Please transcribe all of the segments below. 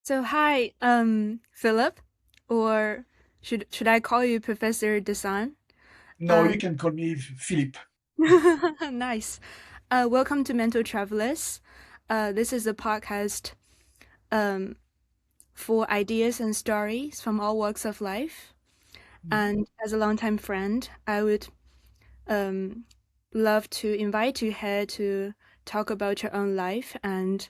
So hi, Philip, or should I call you Professor Desan? No, you Um, can call me Philippe. nice. Welcome to Mental Travelers. This is a podcast um for ideas and stories from all walks of life. Mhm. And as a longtime friend, I would um love to invite you here to talk about your own life and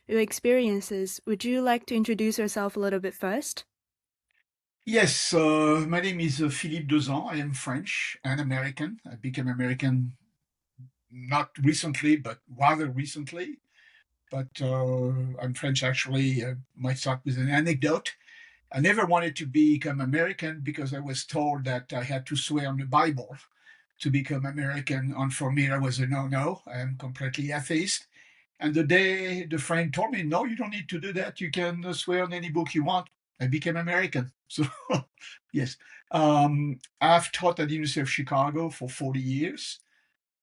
your experiences. Would you like to introduce yourself a little bit first? Yes, my name is Philippe Desan. I am French and American. I became American not recently, but rather recently. But I'm French actually. I might start with an anecdote. I never wanted to become American because I was told that I had to swear on the Bible to become American. And for me, that was a no-no. I am completely atheist. And the day the friend told me, no, you don't need to do that. You can swear on any book you want. I became American. So, yes. I've taught at the University of Chicago for 40 years.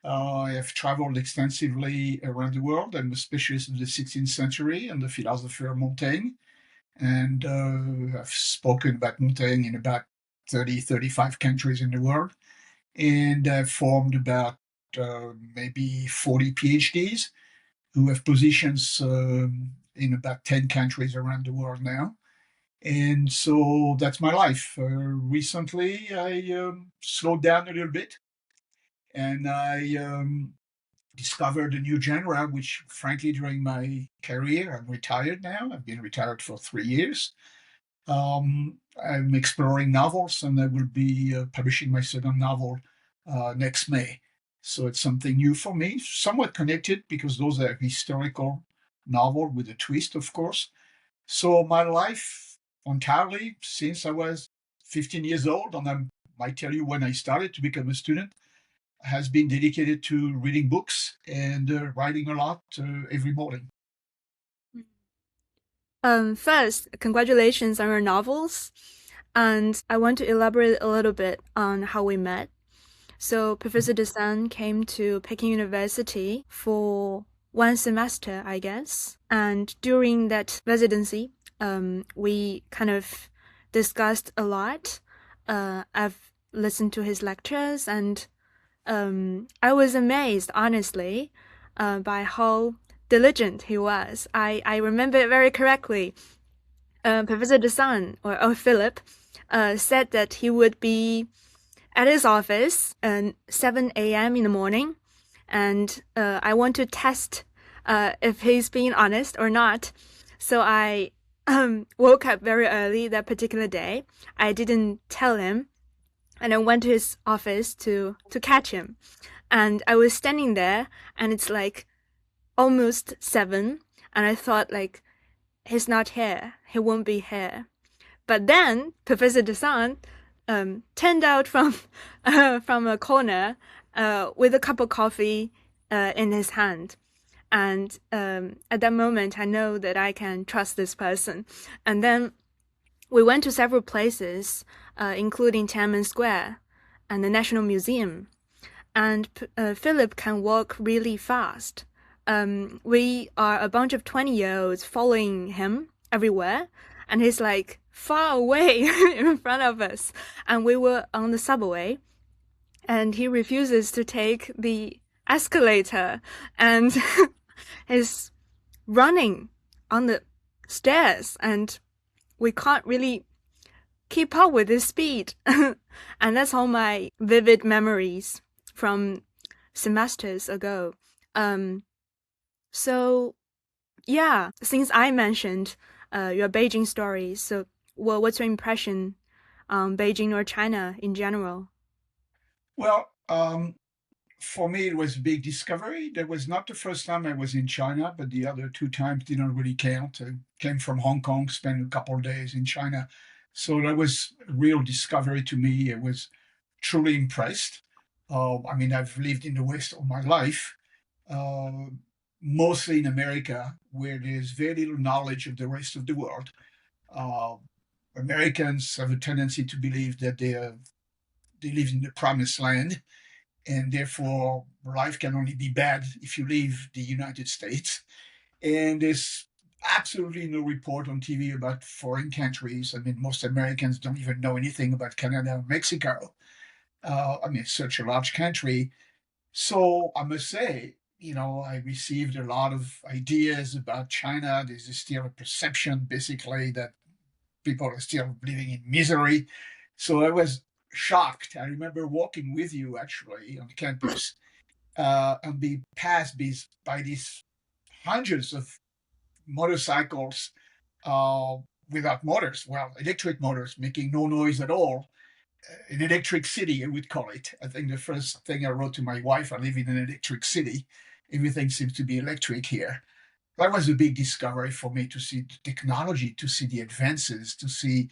I have traveled extensively around the world. I'm a specialist of the 16th century and the philosopher Montaigne. And I've spoken about Montaigne in about 30, 35 countries in the world. And I've formed about maybe 40 PhDs who have positions in about 10 countries around the world now. And so that's my life. Recently, I slowed down a little bit and I discovered a new genre, which, frankly, during my career, I'm retired now. I've been retired for 3 years. I'm exploring novels, and I will be publishing my second novel next May. So it's something new for me, somewhat connected because those are historical novel with a twist, of course. So my life entirely since I was 15 years old, and I might tell you when I started to become a student, has been dedicated to reading books and writing a lot every morning. First, congratulations on your novels. And I want to elaborate a little bit on how we met. So, Professor Desan came to Peking University for one semester, I guess. And during that residency, we kind of discussed a lot. I've listened to his lectures and I was amazed, honestly, by how diligent he was. I remember it very correctly. Professor Desan or Philip said that he would be at his office at 7 a.m. in the morning, and I want to test if he's being honest or not. So I woke up very early that particular day. I didn't tell him, and I went to his office to catch him. And I was standing there, and it's like almost 7, and I thought like he's not here. He won't be here. But then Professor Desan turned out from from a corner with a cup of coffee in his hand. And at that moment, I know that I can trust this person. And then we went to several places, including Tiananmen Square and the National Museum. And Philip can walk really fast. We are a bunch of 20-year-olds following him everywhere, and he's like far away in front of us. And we were on the subway, and he refuses to take the escalator, and he's running on the stairs, and we can't really keep up with his speed. And that's all my vivid memories from semesters ago. Um, so yeah, since I mentioned your Beijing stories, so what's your impression on Beijing or China in general? Well, for me, it was a big discovery. That was not the first time I was in China, but the other two times didn't really count. I came from Hong Kong, spent a couple of days in China. So that was a real discovery to me. I was truly impressed. I mean, I've lived in the West all my life, uh, mostly in America, where there's very little knowledge of the rest of the world. Uh, Americans have a tendency to believe that they live in the promised land, and therefore life can only be bad if you leave the United States. And there's absolutely no report on TV about foreign countries. I mean, most Americans don't even know anything about Canada or Mexico. I mean, it's such a large country. So I must say, I received a lot of ideas about China. There's still a perception, basically, that people are still living in misery. So I was shocked. I remember walking with you actually on campus and be passed by these hundreds of motorcycles uh, without motors, well, electric motors, making no noise at all. An electric city, I would call it. I think the first thing I wrote to my wife, I live in an electric city. Everything seems to be electric here. That was a big discovery for me to see the technology, to see the advances, to see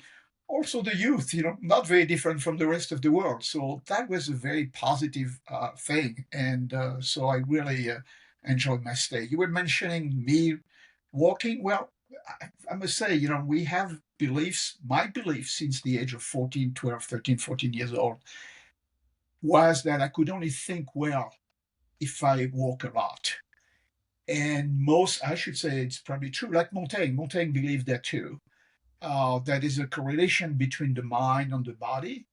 also the youth, not very different from the rest of the world. So that was a very positive thing. And so I really enjoyed my stay. You were mentioning me walking. Well, I must say, we have beliefs. My belief since the age of 14, 12, 13, 14 years old was that I could only think well if I walk a lot. And I should say it's probably true, like Montaigne believed that too. That is a correlation between the mind and the body.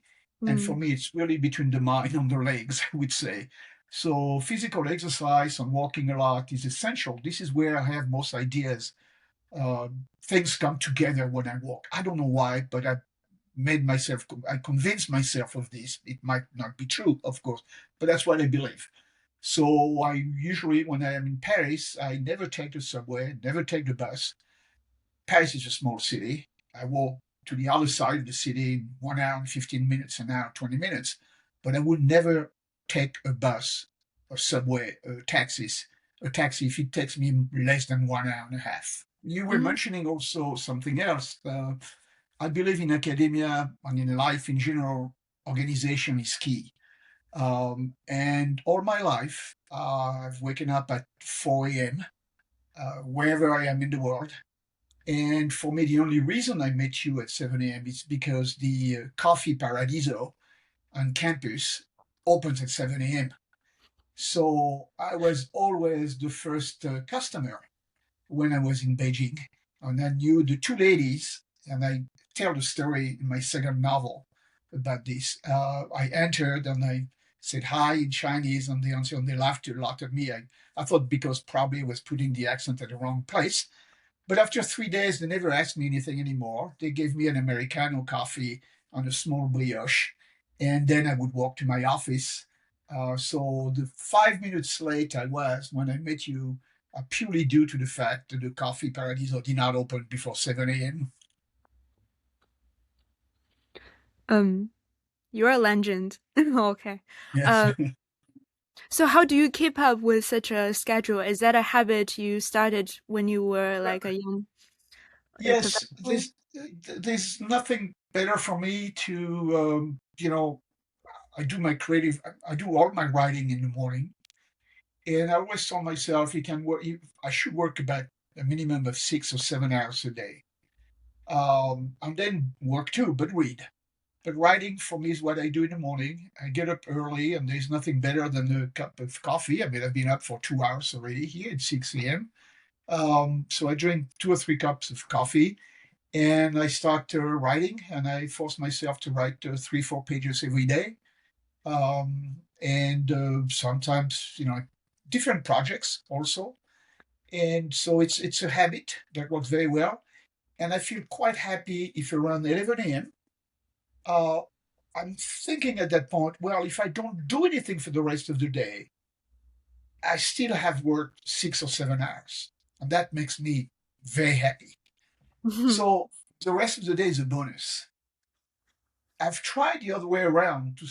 And for Mm. me, it's really between the mind and the legs, I would say. So physical exercise and walking a lot is essential. This is where I have most ideas. Uh, Things come together when I walk. I don't know why, but I convinced myself of this. It might not be true, of course, but that's what I believe. So I usually, when I am in Paris, I never take the subway, never take the bus. Paris is a small city. I walk to the other side of the city in 1 hour and 15 minutes, an hour, 20 minutes. But I would never take a bus, a subway, a taxi if it takes me less than 1 hour and a half. You were Hmm. mentioning also something else. I believe in academia and in life in general, organization is key. And all my life, I've waken up at 4 a.m., wherever I am in the world. And for me, the only reason I met you at 7 a.m. is because the Coffee Paradiso on campus opens at 7 a.m. So I was always the first customer when I was in Beijing. And I knew the two ladies, and I tell the story in my second novel about this. I entered and I said hi in Chinese, and they answered and they laughed a lot at me. I thought because probably I was putting the accent at the wrong place. But after 3 days, they never asked me anything anymore. They gave me an Americano coffee on a small brioche, and then I would walk to my office. So the 5 minutes late I was when I met you, purely due to the fact that the Coffee Paradiso did not open before 7 a.m. Um, you're a legend. Okay. Yes. Um, so how do you keep up with such a schedule? Is that a habit you started when you were like a young Yes, professional? there's nothing better for me to, I do my creative, I do all my writing in the morning. And I always told myself, I should work about a minimum of 6 or 7 hours a day. And then work too, but read. But writing for me is what I do in the morning. I get up early, and there's nothing better than a cup of coffee. I mean, I've been up for 2 hours already here at 6 a.m. So I drink 2 or 3 cups of coffee, and I start writing, and I force myself to write 3, 4 pages every day. And sometimes, different projects also. And so it's a habit that works very well. And I feel quite happy if around 11 a.m. Uh, I'm thinking at that point, well, if I don't do anything for the rest of the day, I still have worked 6 or 7 hours. And that makes me very happy. So the rest of the day is a bonus. I've tried the other way around to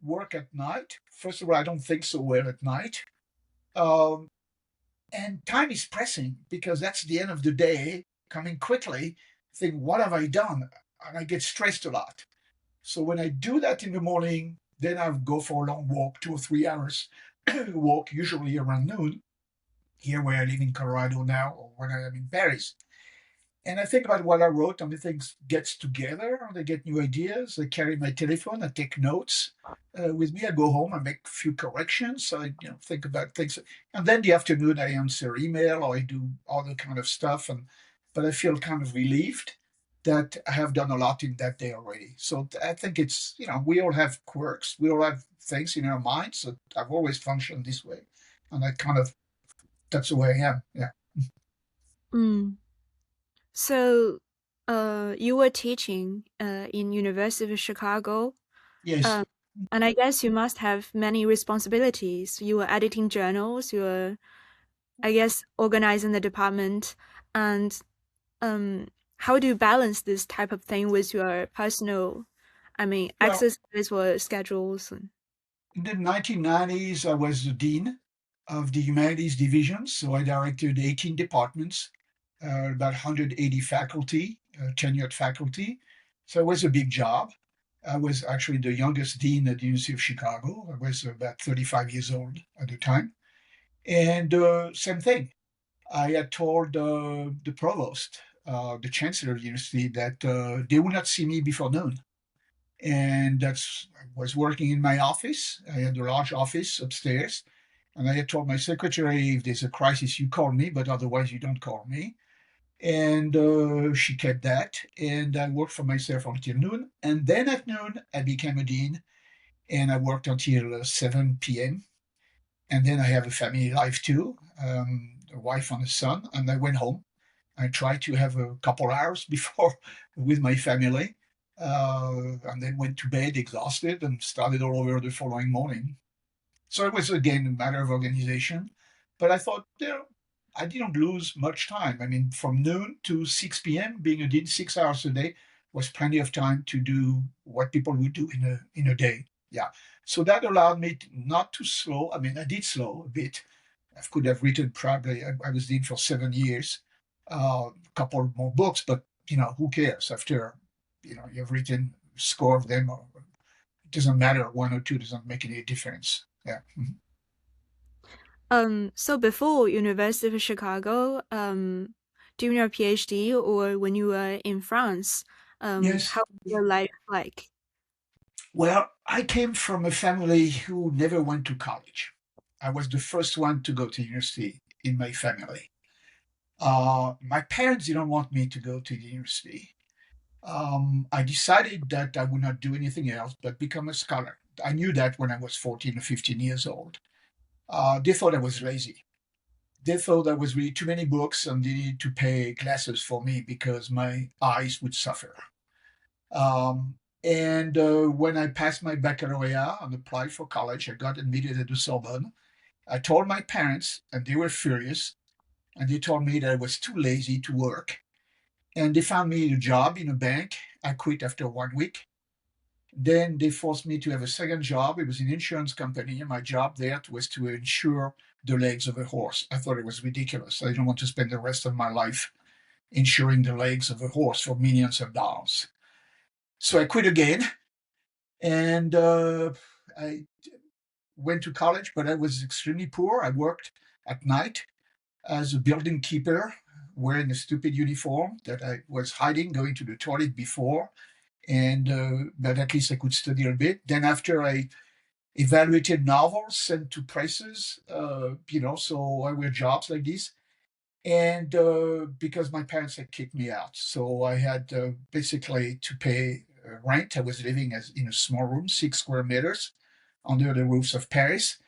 work at night. First of all, I don't think so well at night. Um, and time is pressing because that's the end of the day coming quickly. Think, what have I done? And I get stressed a lot. So when I do that in the morning, then I'll go for a long walk, 2 or 3 hours walk, usually around noon, here where I live in Colorado now, or when I am in Paris. And I think about what I wrote, and the things gets together, and I get new ideas. I carry my telephone, I take notes with me. I go home, I make a few corrections. I think about things, and then the afternoon I answer email or I do other kind of stuff. And but I feel kind of relieved that I have done a lot in that day already. So I think it's we all have quirks, we all have things in our minds. So I've always functioned this way, and I kind of that's the way I am. Yeah. Mm. So, you were teaching in University of Chicago, Yes. um, and I guess you must have many responsibilities. You were editing journals, you were, I guess, organizing the department, and um, how do you balance this type of thing with your personal, I mean, Well, exercise or schedules? in the 1990s, I was the dean of the humanities division. So I directed 18 departments, about 180 faculty, tenured faculty. So it was a big job. I was actually the youngest dean at the University of Chicago. I was about 35 years old at the time. And same thing. I had told the provost, the chancellor of the university, that they would not see me before noon. And I was working in my office. I had a large office upstairs, and I had told my secretary, if there's a crisis, you call me, but otherwise you don't call me. And she kept that, and I worked for myself until noon. And then at noon, I became a dean, and I worked until 7 p.m. And then I have a family life too, a wife and a son, and I went home. I tried to have a couple hours before with my family, and then went to bed exhausted and started all over the following morning. So it was again a matter of organization, but I thought, I didn't lose much time. I mean, from noon to 6 p.m., being a dean 6 hours a day was plenty of time to do what people would do in a day. Yeah. So that allowed me not to slow. I mean, I did slow a bit. I could have written probably. I was dean for 7 years, a couple more books, but who cares after you've written a score of them? Or, it doesn't matter. One or two doesn't make any difference. Yeah. Mhm. So before University of Chicago, during your PhD or when you were in France, Yes. how was your life like? Well, I came from a family who never went to college. I was the first one to go to university in my family. My parents didn't want me to go to the university. I decided that I would not do anything else but become a scholar. I knew that when I was 14 or 15 years old. They thought I was lazy. They thought I was reading too many books and they needed to pay glasses for me because my eyes would suffer. Um, and when I passed my baccalaureate and applied for college, I got admitted at the Sorbonne. I told my parents, and they were furious. And they told me that I was too lazy to work. And they found me a job in a bank. I quit after 1 week. Then they forced me to have a second job. It was an insurance company, and my job there was to insure the legs of a horse. I thought it was ridiculous. I didn't want to spend the rest of my life insuring the legs of a horse for millions of dollars. So I quit again, and I went to college, but I was extremely poor. I worked at night as a building keeper, wearing a stupid uniform that I was hiding, going to the toilet before, and but at least I could study a bit. Then after I evaluated novels sent to presses, so I wear jobs like this. And because my parents had kicked me out, so I had basically to pay rent. I was living as in a small room, 6 square meters, under the roofs of Paris,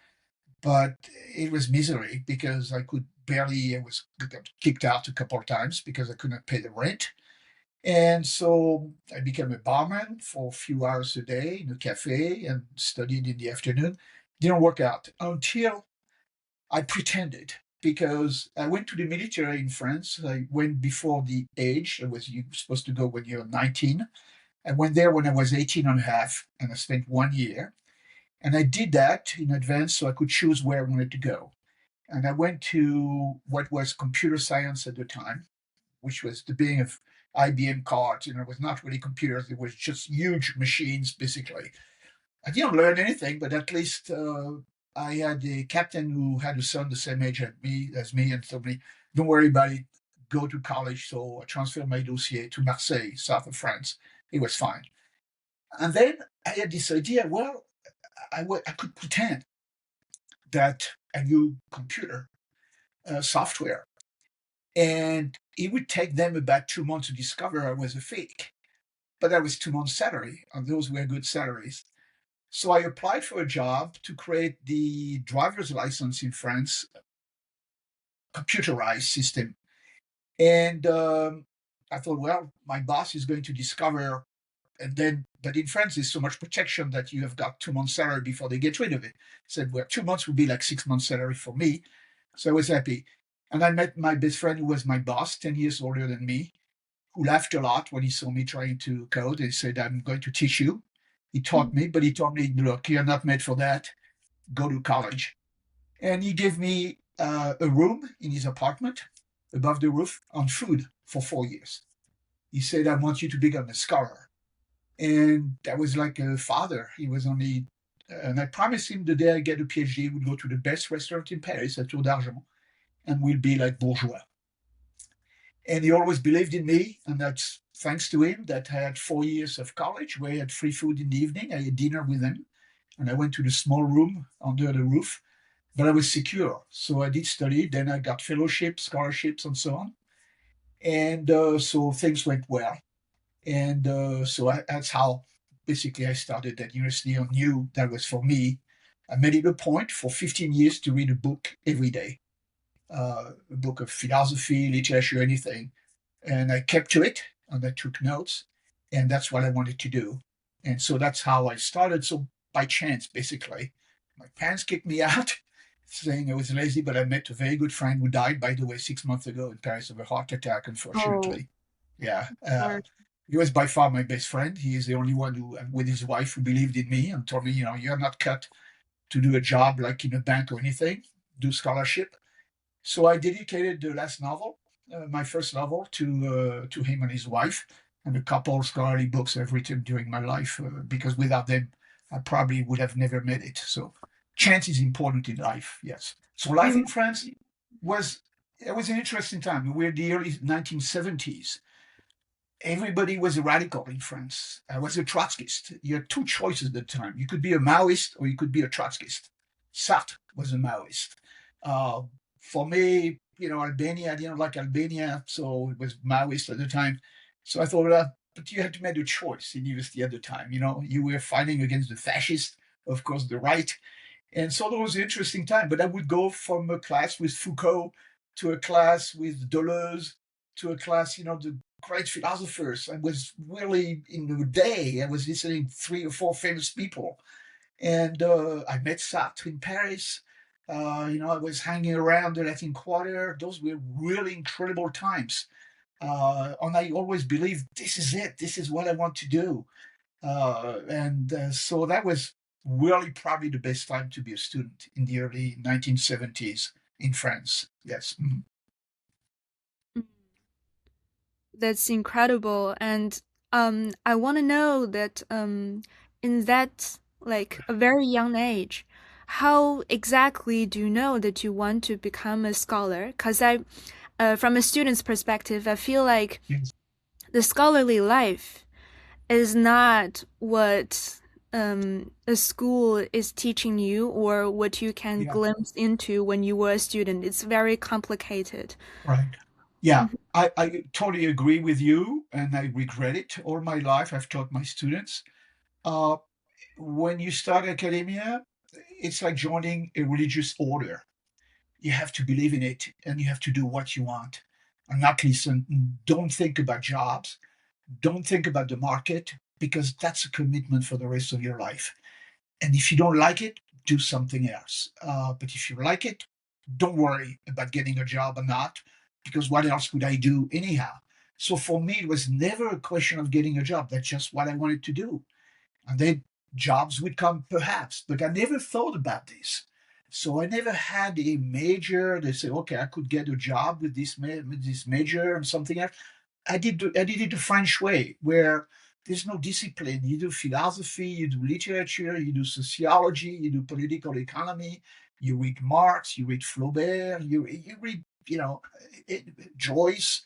but it was misery because I could barely. I was kicked out a couple of times because I couldn't pay the rent, and so I became a barman for a few hours a day in a cafe and studied in the afternoon. Didn't work out until I pretended because I went to the military in France. I went before the age. I was you supposed to go when you're 19. I went there when I was 18 and a half, and I spent 1 year. And I did that in advance so I could choose where I wanted to go. And I went to what was computer science at the time, which was the beginning of IBM cards. It was not really computers, it was just huge machines, basically. I didn't learn anything, but at least I had a captain who had a son the same age as me and told me, don't worry about it. go to college. So I transferred my dossier to Marseille, south of France. It was fine. And then I had this idea, well, I could pretend that I knew computer software. And it would take them about 2 months to discover I was a fake. But that was 2 months' salary, and those were good salaries. So I applied for a job to create the driver's license in France, computerized system. And I thought, well, my boss is going to discover, and then, but in France, there's so much protection that you have got 2 months' salary before they get rid of it. I said, well, 2 months would be like 6 months' salary for me. So I was happy. And I met my best friend, who was my boss, 10 years older than me, who laughed a lot when he saw me trying to code. He said, I'm going to teach you. He taught me, but he told me, look, you're not made for that. Go to college. And he gave me a room in his apartment above the roof on food for 4 years. He said, I want you to become a scholar. And that was like a father. He was only, and I promised him the day I get a PhD, we'd go to the best restaurant in Paris, at Tour d'Argent, and we'll be like bourgeois. And he always believed in me, and that's thanks to him that I had 4 years of college where I had free food in the evening. I had dinner with him, and I went to the small room under the roof, but I was secure. So I did study. Then I got fellowships, scholarships, and so on. And so things went well. And that's how basically I started at university. I knew that was for me. I made it a point for 15 years to read a book every day, a book of philosophy, literature, anything. And I kept to it and I took notes. And that's what I wanted to do. And so that's how I started. So by chance, basically, my parents kicked me out, saying I was lazy, but I met a very good friend who died, by the way, 6 months ago in Paris of a heart attack, Oh, unfortunately. Yeah. sorry. He was by far my best friend. He is the only one who, with his wife, who believed in me and told me, you're not cut to do a job like in a bank or anything, do scholarship. So I dedicated the last novel, my first novel, to him and his wife, and a couple of scholarly books I've written during my life, because without them, I probably would have never made it. So chance is important in life, yes. So life You in France was it was an interesting time. We're the early 1970s. Everybody was a radical in France. I was a Trotskyist. You had two choices at the time. You could be a Maoist or you could be a Trotskyist. Sartre was a Maoist. Uh, for me, Albania, I didn't like Albania, so it was Maoist at the time. So I thought, but you had to make a choice in university at the time. You were fighting against the fascists, of course, the right. And so that was an interesting time. But I would go from a class with Foucault to a class with Deleuze to a class, the great philosophers. I was really in the day, I was listening to 3 or 4 famous people. And I met Sartre in Paris. I was hanging around the Latin Quarter. Those were really incredible times. And I always believed this is it. This is what I want to do. And so that was really probably the best time to be a student in the early 1970s in France. Yes. Mhm. That's incredible. And I want to know that in that like a very young age, how exactly do you know that you want to become a scholar? Because from a student's perspective, I feel like Yes. the scholarly life is not what a school is teaching you or what you can Yeah. glimpse into when you were a student. It's very complicated. Right. Yeah. Mhm. I totally agree with you, and I regret it all my life. I've taught my students. Uh, when you start academia, it's like joining a religious order. You have to believe in it and you have to do what you want and not listen. Don't think about jobs. Don't think about the market because that's a commitment for the rest of your life. And if you don't like it, do something else. But if you like it, don't worry about getting a job or not, because what else would I do anyhow? So for me, it was never a question of getting a job. That's just what I wanted to do. And then jobs would come perhaps, but I never thought about this. So I never had a major. They say, okay, I could get a job with this major and something else. I did it the French way, where there's no discipline. You do philosophy, you do literature, you do sociology, you do political economy, you read Marx, you read Flaubert, you read, Joyce.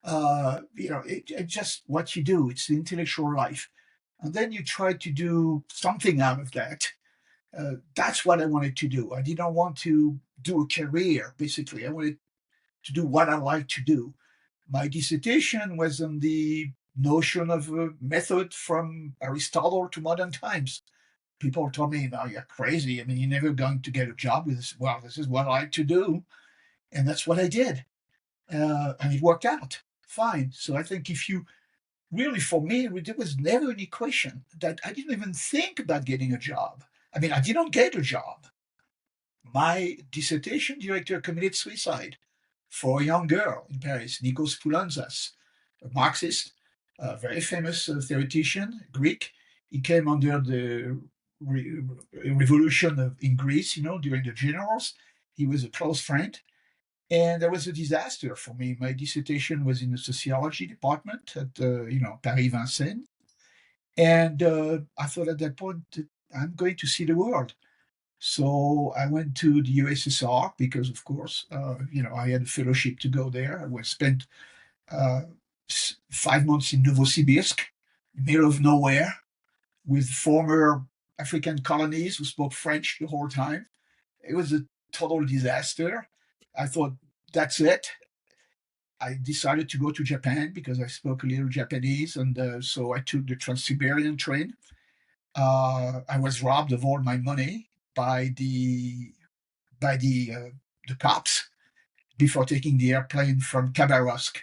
It's just what you do. It's the intellectual life. And then you try to do something out of that. That's what I wanted to do. I didn't want to do a career, basically. I wanted to do what I like to do. My dissertation was on the notion of a method from Aristotle to modern times. People told me, "No, you're crazy. I mean, you're never going to get a job with this." Well, this is what I like to do. And that's what I did. And it worked out fine. So I think if you really, for me, there was never an equation that I didn't even think about getting a job. I mean, I didn't get a job. My dissertation director committed suicide for a young girl in Paris, Nikos Poulantzas, a Marxist, a very famous theoretician, Greek. He came under the revolution in Greece, during the generals. He was a close friend. And there was a disaster for me. My dissertation was in the sociology department at, Paris Vincennes. And I thought at that point that I'm going to see the world. So I went to the USSR because, of course, I had a fellowship to go there. I was spent uh, 5 months in Novosibirsk, middle of nowhere, with former African colonies who spoke French the whole time. It was a total disaster. I thought, that's it. I decided to go to Japan because I spoke a little Japanese, and so I took the Trans-Siberian train. I was robbed of all my money by the cops before taking the airplane from Khabarovsk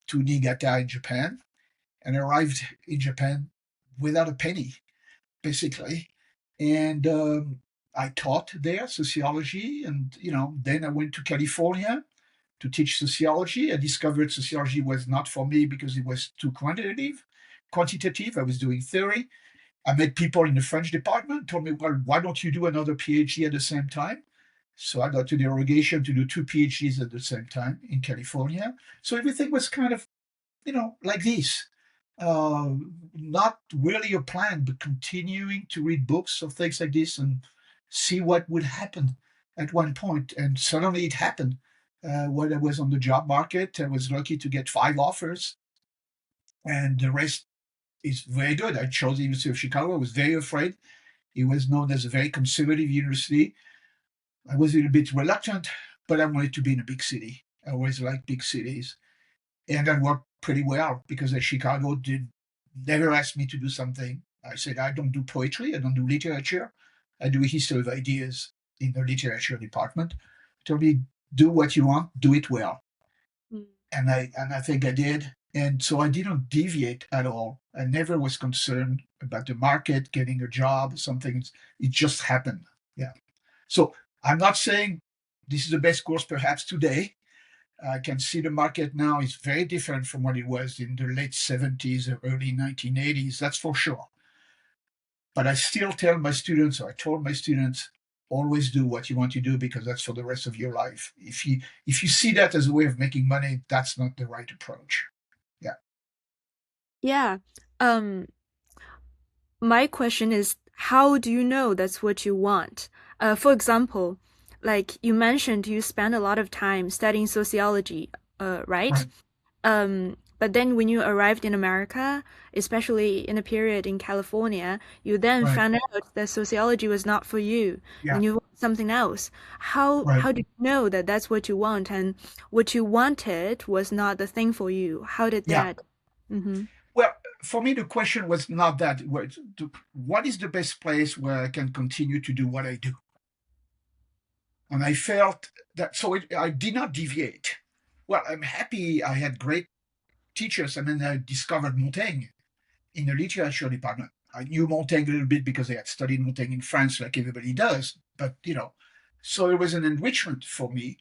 to Niigata in Japan, and arrived in Japan without a penny, basically. And I taught there sociology, and then I went to California to teach sociology. I discovered sociology was not for me because it was too quantitative. I was doing theory. I met people in the French department, told me, well, why don't you do another PhD at the same time? So I got the derogation to do two PhDs at the same time in California. So everything was kind of, like this. Uh, Not really a plan, but continuing to read books or things like this and see what would happen at one point. And suddenly it happened. When I was on the job market, I was lucky to get 5 offers, and the rest is very good. I chose the University of Chicago. I was very afraid. It was known as a very conservative university. I was a little bit reluctant, but I wanted to be in a big city. I always liked big cities. And that worked pretty well because at Chicago did never ask me to do something. I said, I don't do poetry, I don't do literature. I do a history of ideas in the literature department. Told me, do what you want, do it well. Mm. And I think I did. And so I didn't deviate at all. I never was concerned about the market, getting a job, something. It just happened. Yeah. So I'm not saying this is the best course perhaps today. I can see the market now is very different from what it was in the late 70s or early 1980s, that's for sure. But I still tell my students, or I told my students, always do what you want to do because that's for the rest of your life. If you see that as a way of making money, that's not the right approach. Yeah. Yeah. Um, my question is, how do you know that's what you want? For example, like you mentioned, you spend a lot of time studying sociology, right? Right. But then when you arrived in America, especially in a period in California, you then Right. found out that sociology was not for you, Yeah. and you want something else. Right. How did you know that that's what you want, and what you wanted was not the thing for you? How did Yeah. that? Mm-hmm. Well, for me, the question was not that. What is the best place where I can continue to do what I do? And I felt that, so I did not deviate. Well, I'm happy I had great teachers. I mean, I discovered Montaigne in the literature department. I knew Montaigne a little bit because I had studied Montaigne in France, like everybody does. But, so it was an enrichment for me.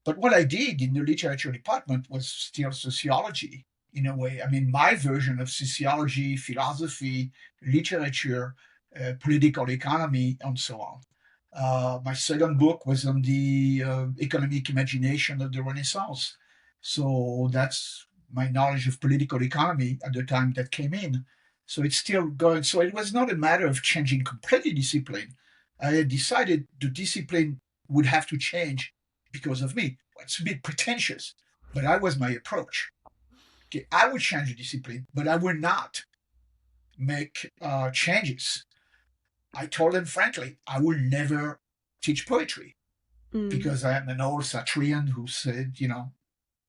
But what I did in the literature department was still sociology in a way. I mean, my version of sociology, philosophy, literature, political economy, and so on. My second book was on the economic imagination of the Renaissance. So that's my knowledge of political economy at the time that came in. So it's still going. So it was not a matter of changing completely discipline. I had decided the discipline would have to change because of me. Well, it's a bit pretentious, but that was my approach. Okay, I would change the discipline, but I would not make changes. I told them frankly, I will never teach poetry Mm. because I am an old Satrian who said,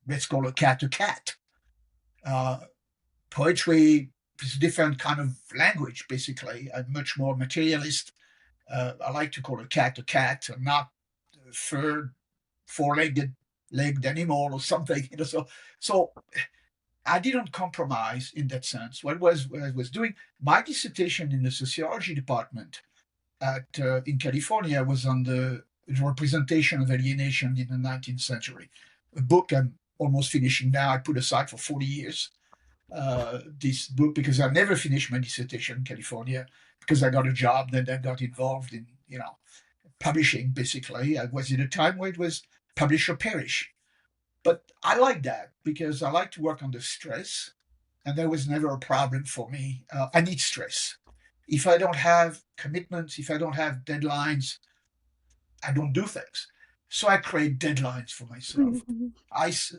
let's call a cat a cat. Uh, Poetry is a different kind of language, basically. I'm much more materialist. I like to call a cat, and not a third, four-legged animal or something. So I didn't compromise in that sense. What I was doing, my dissertation in the sociology department in California was on the representation of alienation in the 19th century. A book I'm almost finishing now. I put aside for 40 years this book because I never finished my dissertation in California because I got a job. Then I got involved in publishing. Basically, I was in a time where it was publish or perish. But I like that because I like to work under stress, and that was never a problem for me. I need stress. If I don't have commitments, if I don't have deadlines, I don't do things. So I create deadlines for myself.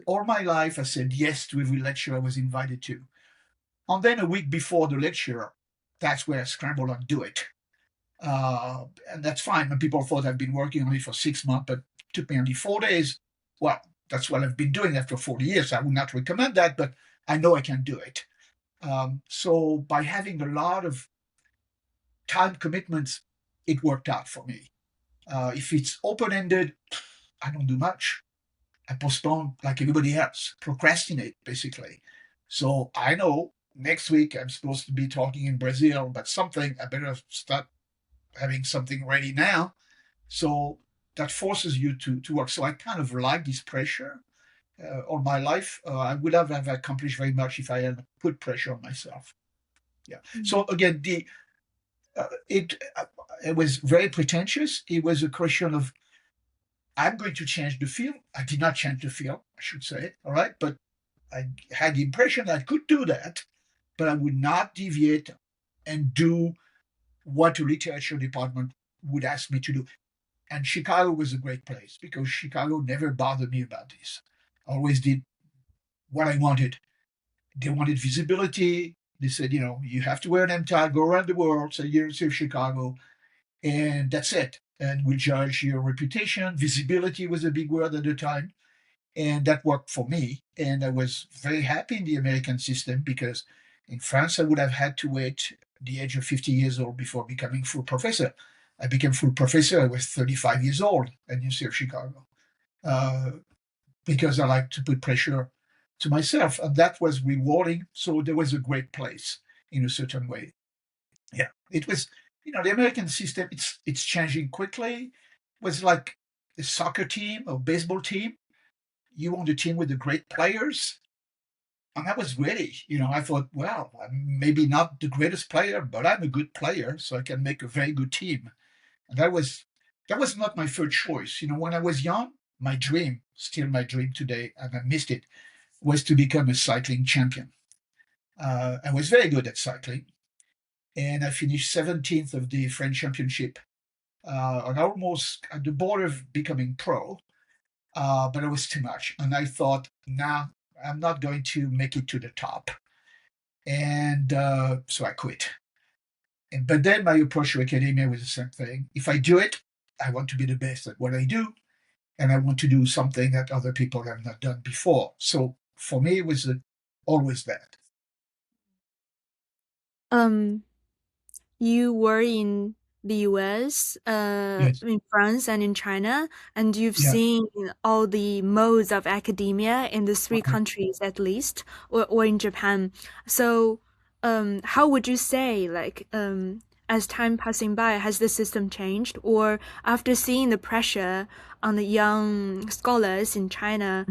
All my life I said yes to every lecture I was invited to, and then a week before the lecture, that's where I scramble and do it. And that's fine. And people thought I've been working on it for 6 months, but it took me only 4 days. Well, that's what I've been doing after 40 years. I would not recommend that, but I know I can do it. So by having a lot of time commitments, it worked out for me. If it's open ended, I don't do much. I postpone like everybody else, procrastinate basically. So I know next week I'm supposed to be talking in Brazil, but something I better start having something ready now. So that forces you to work. So I kind of like this pressure all my life. I would have accomplished very much if I had put pressure on myself. Yeah. So again, the it was very pretentious. It was a question of I'm going to change the field. I did not change the field, I should say. All right, but I had the impression I could do that, but I would not deviate and do what the literature department would ask me to do. And Chicago was a great place because Chicago never bothered me about this. I always did what I wanted. They wanted visibility. They said, you have to wear an MTAG, go around the world, say University of Chicago, and that's it. And we judge your reputation. Visibility was a big word at the time. And that worked for me. And I was very happy in the American system because in France, I would have had to wait the age of 50 years old before becoming full professor. I became full professor. I was 35 years old at University of Chicago uh, because I like to put pressure to myself. And that was rewarding. So there was a great place in a certain way. Yeah, it was, the American system, it's changing quickly. It was like a soccer team or baseball team. You want a team with the great players. And I was ready. I thought, well, I'm maybe not the greatest player, but I'm a good player, so I can make a very good team. And that was not my first choice. When I was young, my dream, still my dream today, and I missed it, was to become a cycling champion. I was very good at cycling, and I finished 17th of the French championship, and almost at the border of becoming pro. But it was too much. And I thought, nah, I'm not going to make it to the top. And so I quit. But then my approach to academia was the same thing. If I do it, I want to be the best at what I do. And I want to do something that other people have not done before. So for me, it was always that. Um, you were in the US, Yes. in France, and in China, and you've Yeah. seen all the modes of academia in the three Okay. countries at least, or in Japan. So, how would you say, like, as time passing by, has the system changed? Or after seeing the pressure on the young scholars in China,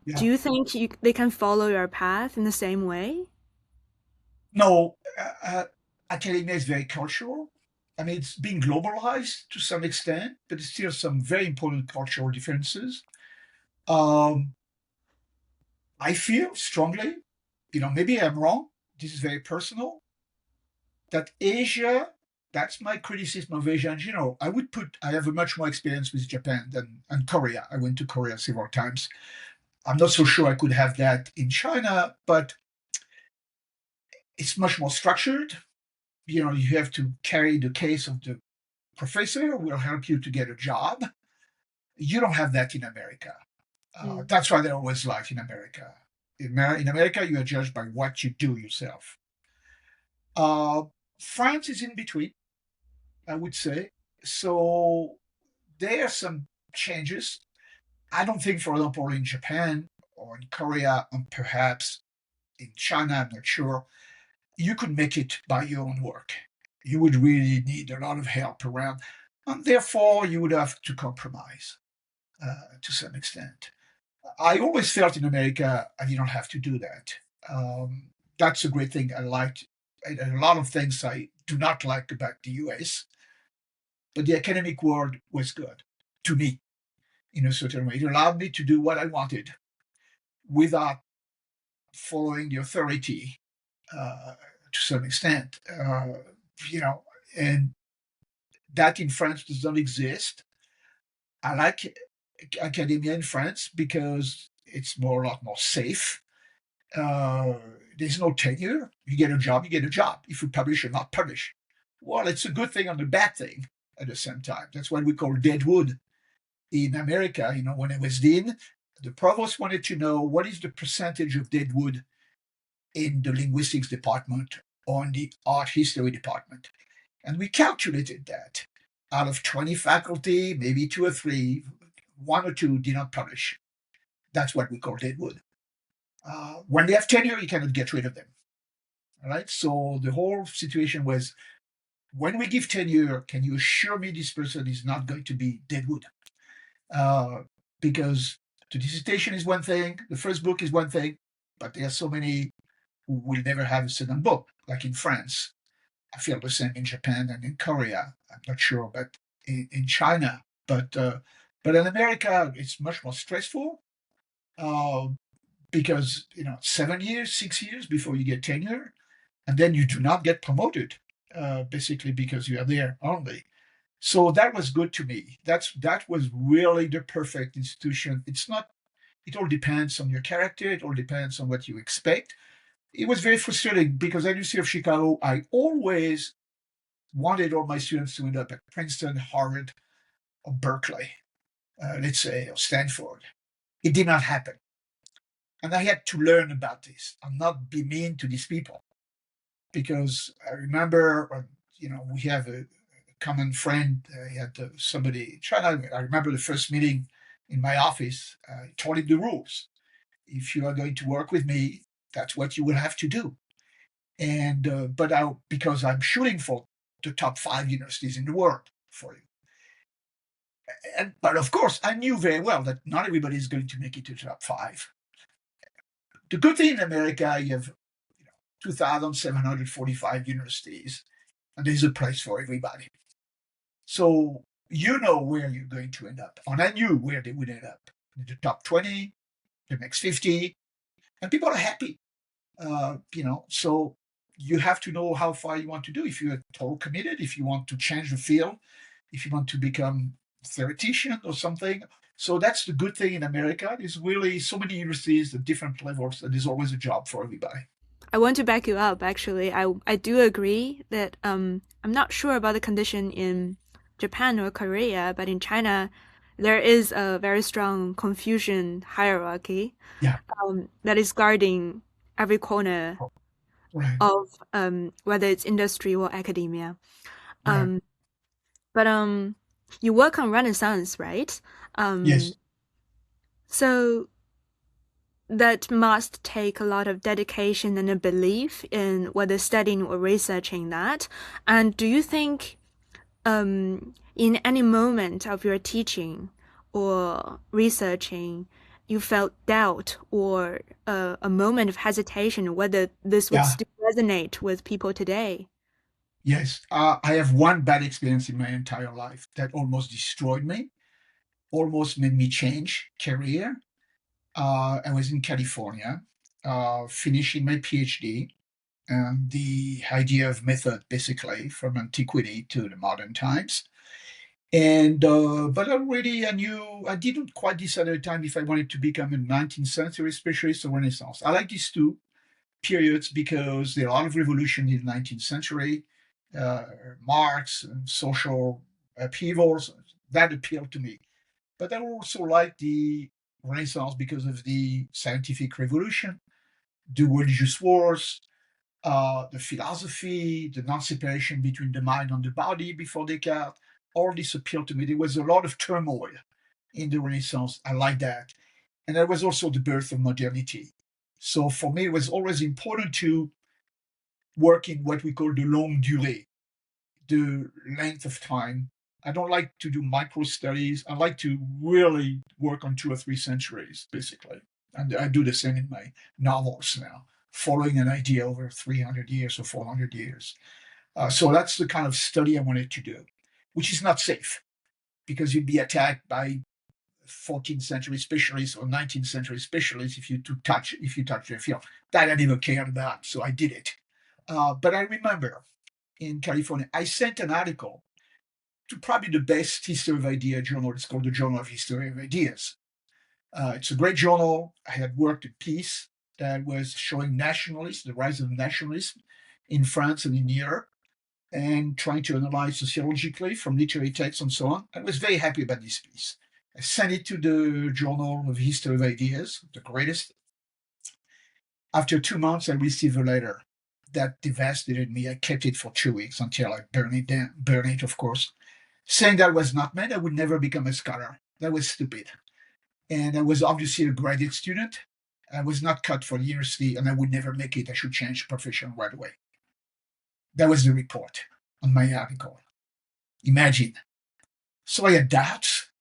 do Yeah. you think they can follow your path in the same way? No, academia is very cultural. I mean, it's being globalized to some extent, but there's still some very important cultural differences. Um, I feel strongly, maybe I'm wrong. This is very personal. That Asia, that's my criticism of Asia in general. I have a much more experience with Japan than and Korea. I went to Korea several times. I'm not so sure I could have that in China, but It's much more structured. You have to carry the case of the professor who will help you to get a job. You don't have that in America. Mm. That's why they're always like in America. In America, you are judged by what you do yourself. Uh, France is in between, I would say. So there are some changes. I don't think, for example, in Japan or in Korea, and perhaps in China, I'm not sure, you could make it by your own work. You would really need a lot of help around. And therefore, you would have to compromise to some extent. I always felt in America I didn't have to do that. Um, that's a great thing I liked. A lot of things I do not like about the US, but the academic world was good to me in a certain way. It allowed me to do what I wanted without following the authority to some extent. You know, and that in France does not exist. I like academia in France because it's a lot more safe. Uh, there's no tenure. You get a job, you get a job. If you publish or not publish, well, it's a good thing and a bad thing at the same time. That's what we call dead wood in America. When I was dean, the provost wanted to know what is the percentage of dead wood in the linguistics department or in the art history department. And we calculated that out of 20 faculty, maybe two or three, one or two did not publish. That's what we call dead wood. When they have tenure, you cannot get rid of them. All right. So the whole situation was, when we give tenure, can you assure me this person is not going to be dead wood? Uh, because the dissertation is one thing, the first book is one thing, but there are so many who will never have a second book, like in France. I feel the same in Japan and in Korea. I'm not sure, but in China. But in America, it's much more stressful uh, because 7 years, 6 years before you get tenure, and then you do not get promoted, basically because you are there only. So that was good to me. That was really the perfect institution. It's not. It all depends on your character. It all depends on what you expect. It was very frustrating because at University of Chicago, I always wanted all my students to end up at Princeton, Harvard, or Berkeley, let's say, or Stanford. It did not happen. And I had to learn about this and not be mean to these people. Because I remember, we have a common friend. He had somebody, I remember the first meeting in my office, I told him the rules. If you are going to work with me, that's what you will have to do. And, because I'm shooting for the top 5 universities in the world for you. But of course, I knew very well that not everybody is going to make it to the top 5. The good thing in America, you have 2,745 universities, and there's a place for everybody. So you know where you're going to end up. And I knew where they would end up in the top 20, the next 50, and people are happy. So you have to know how far you want to do. If you're total committed, if you want to change the field, if you want to become a theoretician or something. So that's the good thing in America. There's really so many universities at different levels, and there's always a job for everybody. I want to back you up, actually. I do agree that I'm not sure about the condition in Japan or Korea, but in China, there is a very strong Confucian hierarchy Yeah, that is guarding every corner right, of whether it's industry or academia. right. Um, but you work on Renaissance, right? Um, Yes. so that must take a lot of dedication and a belief in whether studying or researching that. And do you think in any moment of your teaching or researching, you felt doubt or a moment of hesitation whether this would Yeah. still resonate with people today? Yes. I have one bad experience in my entire life that almost destroyed me, almost made me change career. I was in California, finishing my PhD, and the idea of method, basically, from antiquity to the modern times. And but already I knew I didn't quite decide at the time if I wanted to become a 19th century specialist or Renaissance. I like these two, periods because there are a lot of revolution in the 19th century, uh, Marx, and social upheavals. That appealed to me. But I also like the Renaissance because of the scientific revolution, the religious wars, the philosophy, the non-separation between the mind and the body before Descartes. All this appealed to me. There was a lot of turmoil in the Renaissance. I like that. And that was also the birth of modernity. So for me, it was always important to work in what we call the longue durée, the length of time. I don't like to do micro studies. I like to really work on 2 or 3 centuries, basically. And I do the same in my novels now, following an idea over 300 years or 400 years. So that's the kind of study I wanted to do, which is not safe because you'd be attacked by 14th century specialists or 19th century specialists if you touch their field. That I never cared about, so I did it. But I remember in California, I sent an article to probably the best history of idea journal. It's called the Journal of History of Ideas. It's a great journal. I had worked a piece that was showing nationalism, the rise of nationalism in France and in Europe, and trying to analyze sociologically from literary texts and so on. I was very happy about this piece. I sent it to the Journal of History of Ideas, the greatest. After 2 months, I received a letter that devastated me. I kept it for 2 weeks until I burned it, of course, saying that was not meant. I would never become a scholar. That was stupid. And I was obviously a graduate student. I was not cut for the university, and I would never make it. I should change profession right away. That was the report on my article. Imagine. So I had doubts.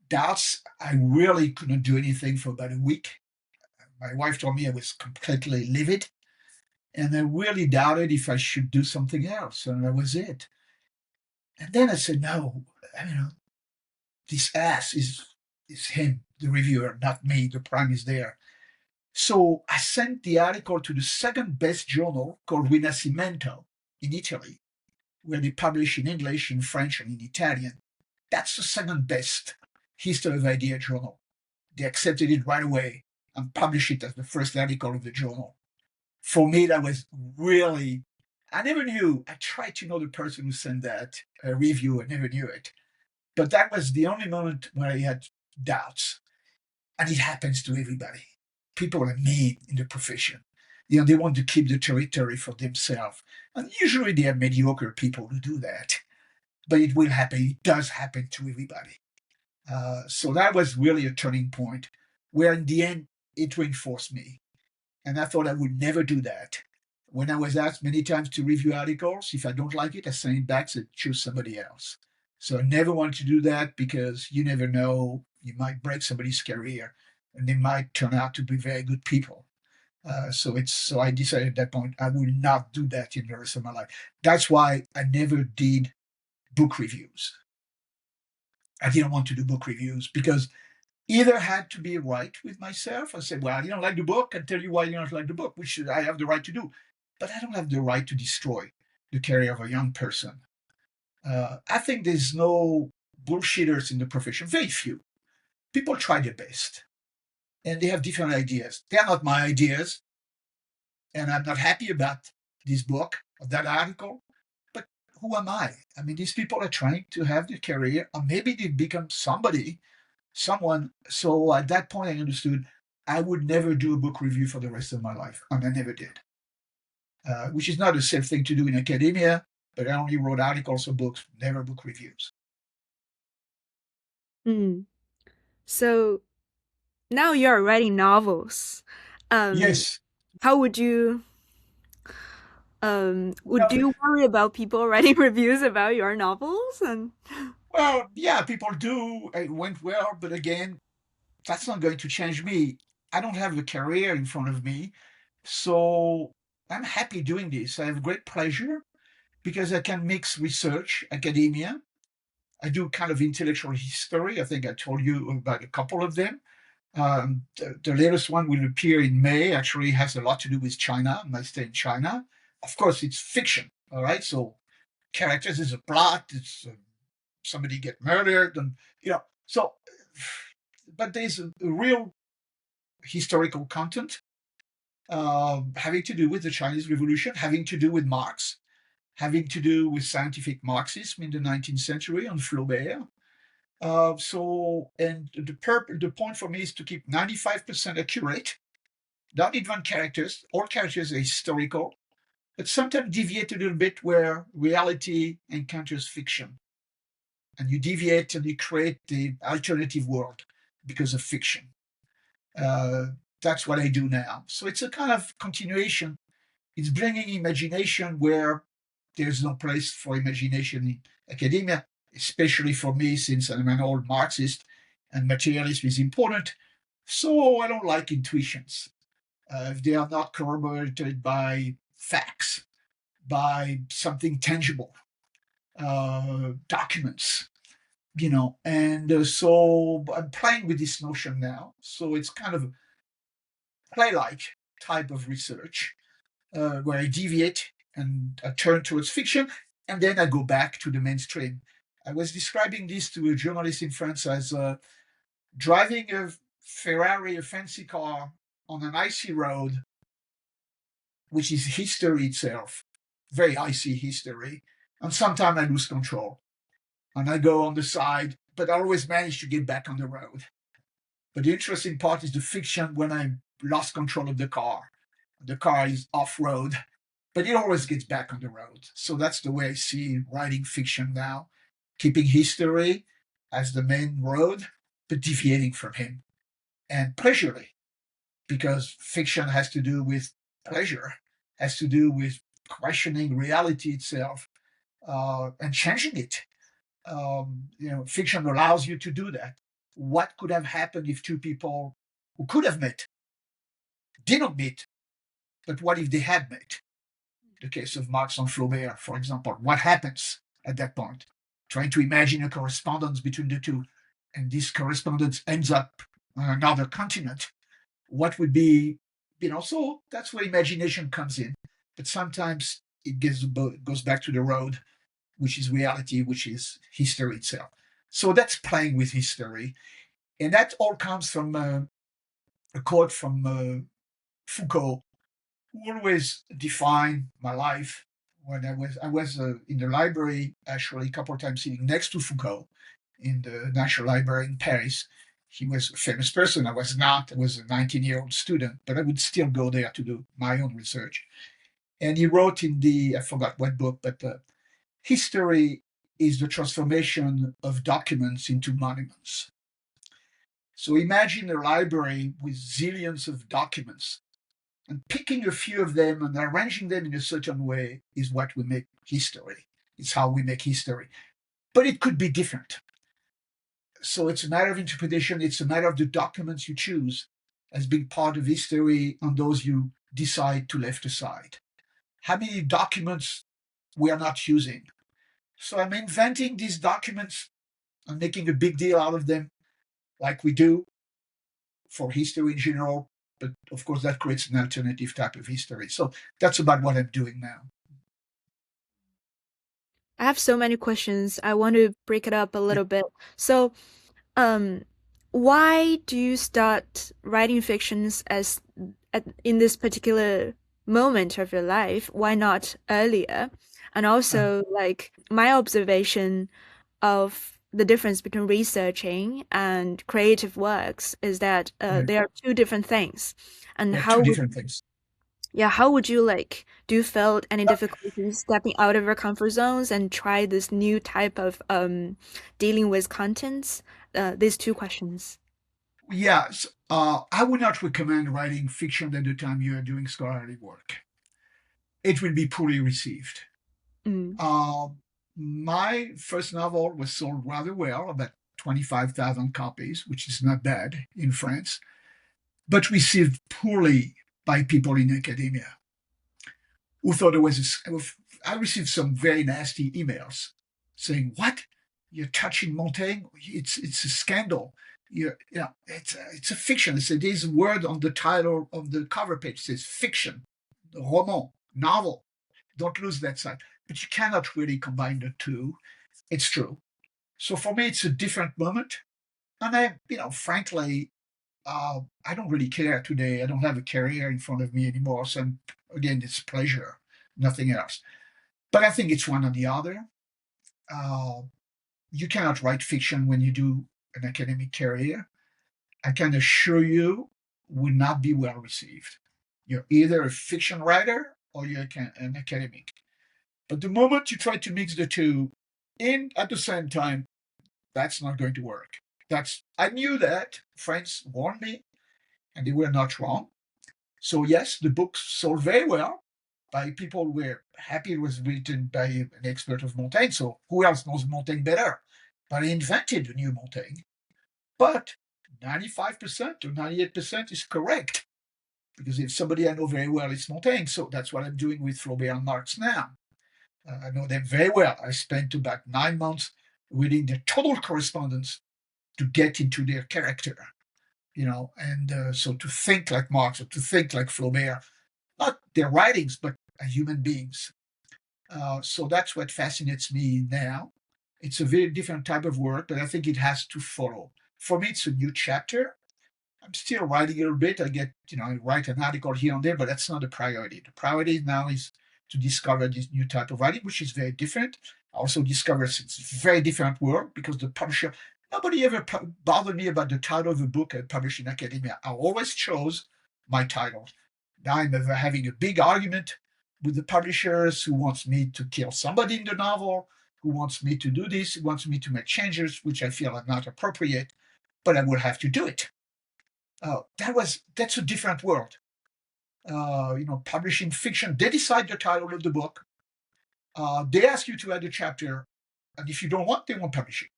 Doubts. I really couldn't do anything for about a week. My wife told me I was completely livid, and I really doubted if I should do something else, and that was it. And then I said, no, this ass is him, the reviewer, not me. The prime is there. So I sent the article to the second best journal called Rinascimento in Italy, where they publish in English, in French, and in Italian. That's the second best history of idea journal. They accepted it right away and published it as the first article of the journal. For me, that was really, I never knew. I tried to know the person who sent that review. I never knew it. But that was the only moment where I had doubts. And it happens to everybody. People are mean in the profession. They want to keep the territory for themselves. And usually they are mediocre people who do that. But it will happen. It does happen to everybody. So that was really a turning point where in the end it reinforced me. And I thought I would never do that. When I was asked many times to review articles, if I don't like it, I send it back and choose somebody else. So I never want to do that because you never know, you might break somebody's career and they might turn out to be very good people. So I decided at that point I will not do that in the rest of my life. That's why I never did book reviews. I didn't want to do book reviews because either had to be right with myself. I said, well, you don't like the book. I tell you why you don't like the book, which I have the right to do. But I don't have the right to destroy the career of a young person. I think there's no bullshitters in the profession, very few. People try their best and they have different ideas. They are not my ideas. And I'm not happy about this book or that article. But who am I? I mean, these people are trying to have their career, or maybe they become someone. So at that point, I understood I would never do a book review for the rest of my life, and I never did. Which is not a safe thing to do in academia, but I only wrote articles or books, never book reviews. Hmm. So now you're writing novels. Um, Yes. how would Well, you worry about people writing reviews about your novels? And well, yeah, people do. It went well, but again, that's not going to change me. I don't have a career in front of me, so I'm happy doing this. I have great pleasure because I can mix research, academia. I do kind of intellectual history. I think I told you about a couple of them. The latest one will appear in May. Actually, has a lot to do with China. My stay in China. Of course, it's fiction. All right, so characters is a plot. It's somebody get murdered, and so. But there's a real historical content having to do with the Chinese Revolution, having to do with Marx, having to do with scientific Marxism in the 19th century on Flaubert. And the point for me is to keep 95% accurate, not even characters. All characters are historical, but sometimes deviate a little bit where reality encounters fiction. And you deviate and you create the alternative world because of fiction. Uh, that's what I do now. So it's a kind of continuation. It's bringing imagination where there's no place for imagination in academia, especially for me, since I'm an old Marxist and materialism is important. So I don't like intuitions. If they are not corroborated by facts, by something tangible, documents, so I'm playing with this notion now. So it's kind of a play-like type of research where I deviate and I turn towards fiction, and then I go back to the mainstream. I was describing this to a journalist in France as driving a Ferrari, a fancy car, on an icy road, which is history itself, very icy history. And sometimes I lose control and I go on the side, but I always manage to get back on the road. But the interesting part is the fiction when I lost control of the car. The car is off road, but it always gets back on the road. So that's the way I see writing fiction now, keeping history as the main road, but deviating from him. And pleasurely, because fiction has to do with pleasure, has to do with questioning reality itself and changing it. Fiction allows you to do that. What could have happened if two people who could have met didn't meet, but what if they had met? The case of Marx and Flaubert, for example. What happens at that point? Trying to imagine a correspondence between the two, and this correspondence ends up on another continent. What would be, so that's where imagination comes in. But sometimes it goes back to the road, which is reality, which is history itself. So that's playing with history. And that all comes from a quote from Foucault, who always defined my life when I was in the library actually a couple of times sitting next to Foucault in the National Library in Paris. He was a famous person. I was not. I was a 19-year-old student, but I would still go there to do my own research. And he wrote in I forgot what book, but history is the transformation of documents into monuments. So imagine a library with zillions of documents, and picking a few of them and arranging them in a certain way is what we make history. It's how we make history. But it could be different. So it's a matter of interpretation. It's a matter of the documents you choose as being part of history and those you decide to left aside. How many documents we are not using? So I'm inventing these documents and making a big deal out of them, like we do for history in general. But of course, that creates an alternative type of history. So that's about what I'm doing now. I have so many questions. I want to break it up a Yeah. little bit. So, um, why do you start writing fictions in this particular moment of your life? Why not earlier? And Uh, also, like my observation of the difference between researching and creative works is that yeah. they are two different things. And Yeah, two different things. how would you like, do you felt any difficulty stepping out of your comfort zones and try this new type of dealing with contents? These two questions. Yes, I would not recommend writing fiction at the time you are doing scholarly work. It will be poorly received. Mm. Uh, my first novel was sold rather well, about 25,000 copies, which is not bad in France, but received poorly by people in academia who thought it was. I received some very nasty emails saying, "What? You're touching Montaigne? It's a scandal. It's a fiction." It's there's a word on the title of the cover page. It says fiction, roman, novel. Don't lose that sight. But you cannot really combine the two. It's true. So for me, it's a different moment, and frankly, I don't really care today. I don't have a career in front of me anymore. So again, it's pleasure, nothing else. But I think it's one or the other. Uh, you cannot write fiction when you do an academic career. I can assure you, will not be well received. You're either a fiction writer or you're an academic. But the moment you try to mix the two in at the same time, that's not going to work. That's I knew that. Friends warned me, and they were not wrong. So yes, the book sold very well. By people who were happy it was written by an expert of Montaigne. So who else knows Montaigne better? But he invented the new Montaigne. But 95% or 98% is correct. Because if somebody I know very well is Montaigne, so that's what I'm doing with Flaubert and Marx now. I know them very well. I spent about 9 months reading their total correspondence to get into their character, and so to think like Marx or to think like Flaubert, not their writings, but human beings. So that's what fascinates me now. It's a very different type of work, but I think it has to follow. For me, it's a new chapter. I'm still writing a little bit. I write an article here and there, but that's not the priority. The priority now is to discover this new type of writing, which is very different. I also discovered it's a very different world because the publisher, nobody ever bothered me about the title of a book I published in academia. I always chose my title. Now I'm having a big argument with the publishers who wants me to kill somebody in the novel, who wants me to do this, who wants me to make changes, which I feel are not appropriate, but I will have to do it. That's a different world. Publishing fiction, they decide the title of the book. They ask you to add a chapter, and if you don't want, they won't publish it.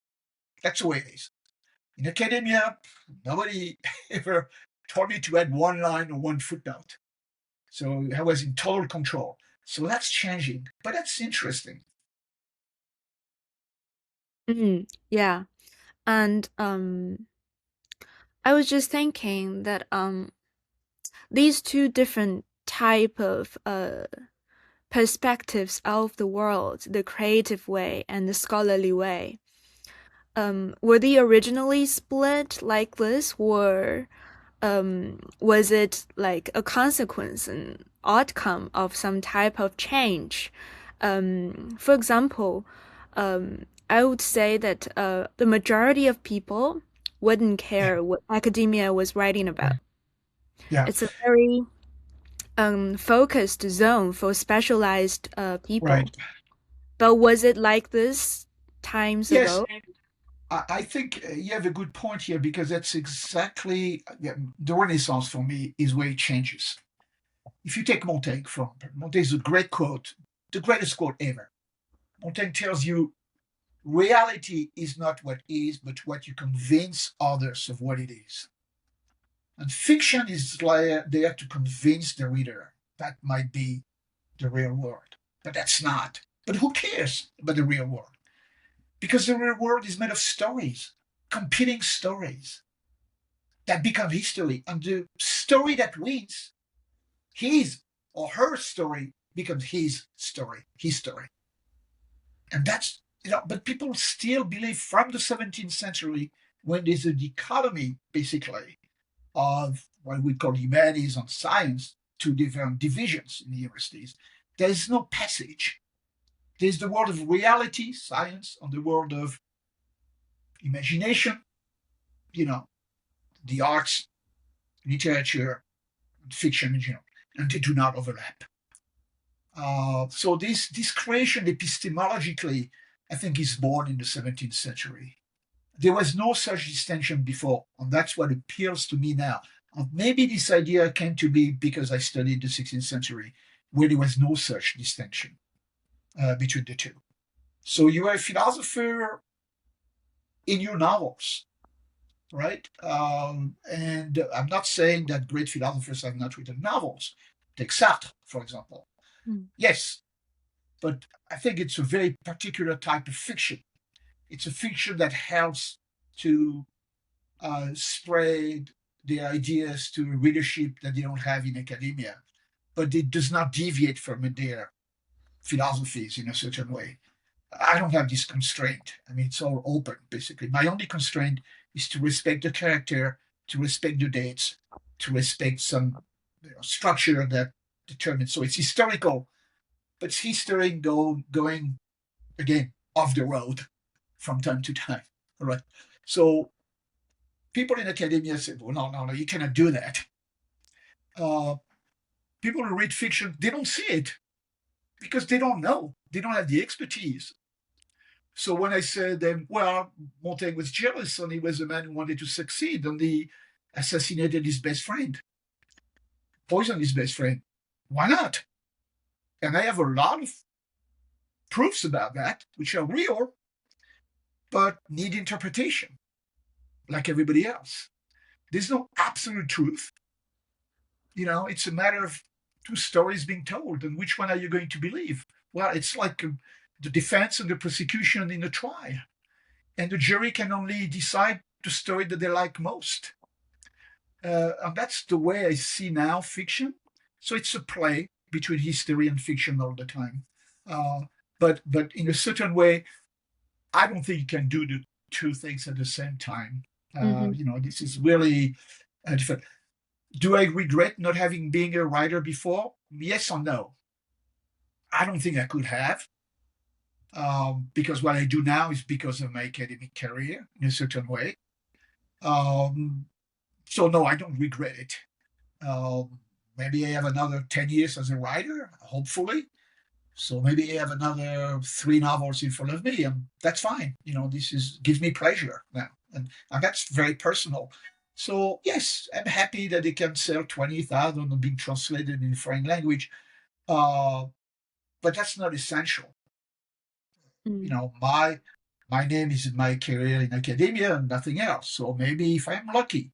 That's the way it is. In academia, nobody ever told me to add one line or one footnote. So I was in total control. So that's changing, but that's interesting. Yeah. And I was just thinking that these two different type of perspectives of the world, the creative way and the scholarly way, were they originally split like this, or was it like a consequence and outcome of some type of change? For example, I would say that the majority of people wouldn't Yeah, care what academia was writing about. yeah, It's a very focused zone for specialized people. right. But was it like this times Yes, ago? I think you have a good point here because that's exactly the Renaissance for me is where it changes. If you take Montaigne from Montaigne's a great quote, the greatest quote ever. Montaigne tells you reality is not what is, but what you convince others of what it is. And fiction is like there to convince the reader that might be the real world. But that's not. But who cares about the real world? Because the real world is made of stories, competing stories that become history. And the story that wins, his or her story, becomes his story, his story. And but people still believe from the 17th century, when there's a dichotomy, basically, of what we call humanities and science, two different divisions in the universities, there is no passage. There's the world of reality, science, and the world of imagination, you know, the arts, literature, fiction, and they do not overlap. So this creation epistemologically, I think, is born in the 17th century. There was no such distinction before, and that's what appeals to me now. And maybe this idea came to me because I studied the 16th century, where there was no such distinction between the two. So you are a philosopher in your novels, right? And I'm not saying that great philosophers have not written novels. Take Sartre, for example. Mm. Yes, but I think it's a very particular type of fiction. It's a fiction that helps to spread the ideas to readership that they don't have in academia, but it does not deviate from their philosophies in a certain way. I don't have this constraint. I mean, it's all open, basically. My only constraint is to respect the character, to respect the dates, to respect some structure that determines. So it's historical, but it's history going again off the road from time to time. All right. So people in academia say, well, no, no, no, you cannot do that. Uh, People who read fiction, they don't see it because they don't know. They don't have the expertise. So when I said, well, Montaigne was jealous and he was a man who wanted to succeed and he assassinated his best friend, poisoned his best friend. Why not? And I have a lot of proofs about that, which are real, but need interpretation, like everybody else. There's no absolute truth. It's a matter of two stories being told, and which one are you going to believe? Well, it's like the defense and the prosecution in a trial, and the jury can only decide the story that they like most. And that's the way I see now fiction. So it's a play between history and fiction all the time. Uh, but in a certain way, I don't think you can do the two things at the same time. Hmm. This is really different. Do I regret not having been a writer before? Yes or no? I don't think I could have, because what I do now is because of my academic career in a certain way. Um, so no, I don't regret it. Maybe I have another 10 years as a writer, hopefully. So maybe I have another 3 novels in front of me, and that's fine. This is gives me pleasure now, and that's very personal. So yes, I'm happy that they can sell 20,000 and being translated in foreign language. Uh, but that's not essential. Mm. My name is in my career in academia and nothing else. So maybe if I'm lucky,